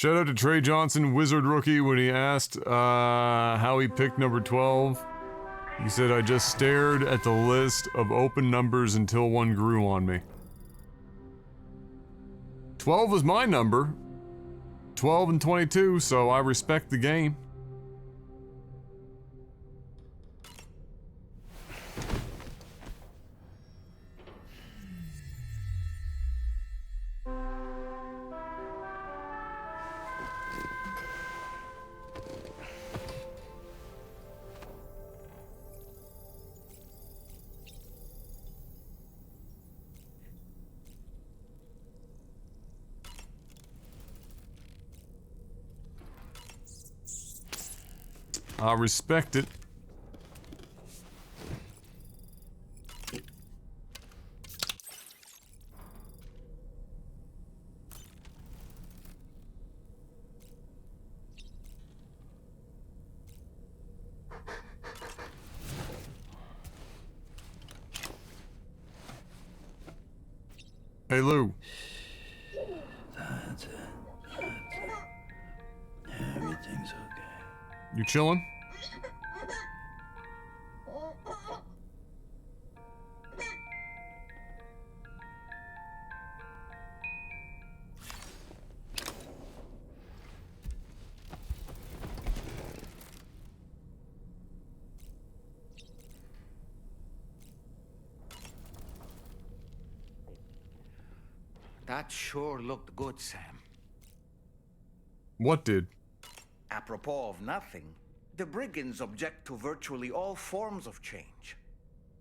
[SPEAKER 1] Shout out to Trey Johnson, Wizard Rookie, when he asked how he picked number 12. He said, I just stared at the list of open numbers until one grew on me. 12 was my number. 12 and 22, so I respect the game. I respect it. Hey, Lou.
[SPEAKER 2] That's it. Everything's okay.
[SPEAKER 1] You chilling?
[SPEAKER 5] That sure looked good, Sam.
[SPEAKER 1] What did?
[SPEAKER 5] Apropos of nothing, the brigands object to virtually all forms of change.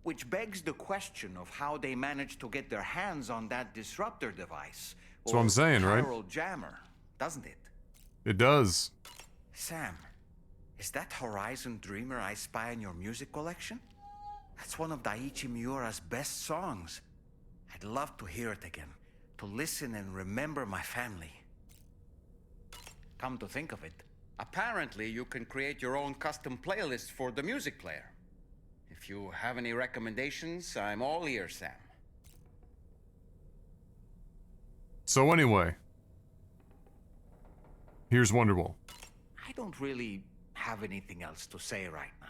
[SPEAKER 5] Which begs the question of how they managed to get their hands on that disruptor device.
[SPEAKER 1] That's what I'm saying, right?
[SPEAKER 5] Chiral jammer, doesn't it?
[SPEAKER 1] It does.
[SPEAKER 5] Sam, is that Horizon Dreamer I spy in your music collection? That's one of Daiichi Miura's best songs. I'd love to hear it again, to listen and remember my family. Come to think of it, apparently you can create your own custom playlist for the music player. If you have any recommendations, I'm all ears, Sam.
[SPEAKER 1] So anyway, here's Wonderwall.
[SPEAKER 5] I don't really have anything else to say right now.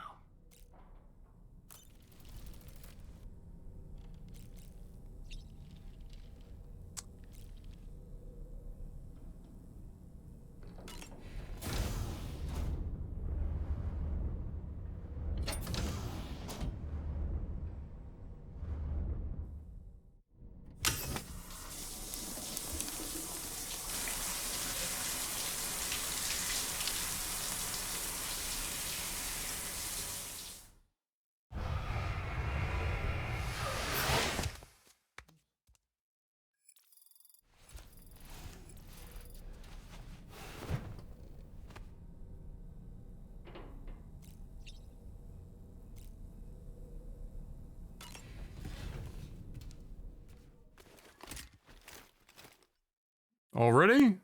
[SPEAKER 1] Already?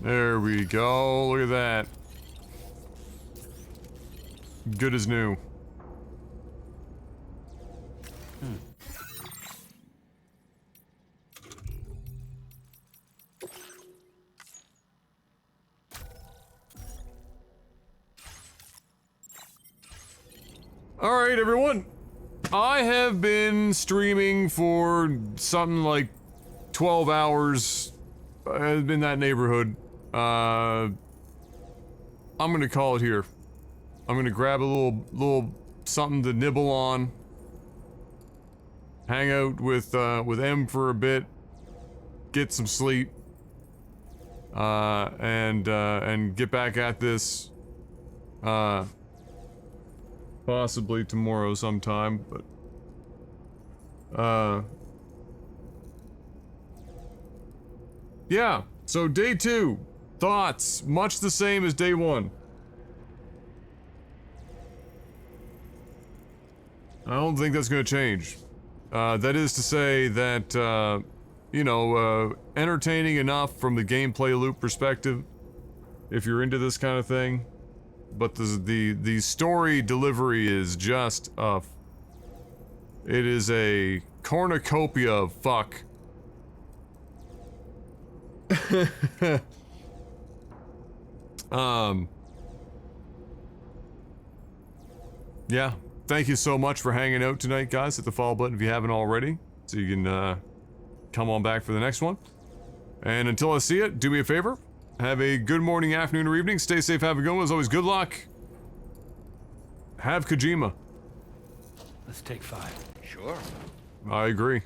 [SPEAKER 1] There we go. Look at that. Good as new. Alright, everyone. I have been streaming for something like 12 hours. In that neighborhood. I'm gonna call it here. I'm gonna grab a little something to nibble on. Hang out with M for a bit. Get some sleep. And get back at this. Possibly tomorrow sometime, but yeah, so day 2. Thoughts, much the same as day 1. I don't think that's gonna change. That is to say that, you know, entertaining enough from the gameplay loop perspective, if you're into this kind of thing. but the story delivery is just it is a cornucopia of fuck. Yeah, thank you so much for hanging out tonight, guys. Hit the follow button if you haven't already, so you can come on back for the next one. And until I see it, do me a favor, have a good morning, afternoon, or evening. Stay safe, have a good one. As always, good luck. Have Kojima.
[SPEAKER 2] Let's take 5.
[SPEAKER 5] Sure.
[SPEAKER 1] I agree.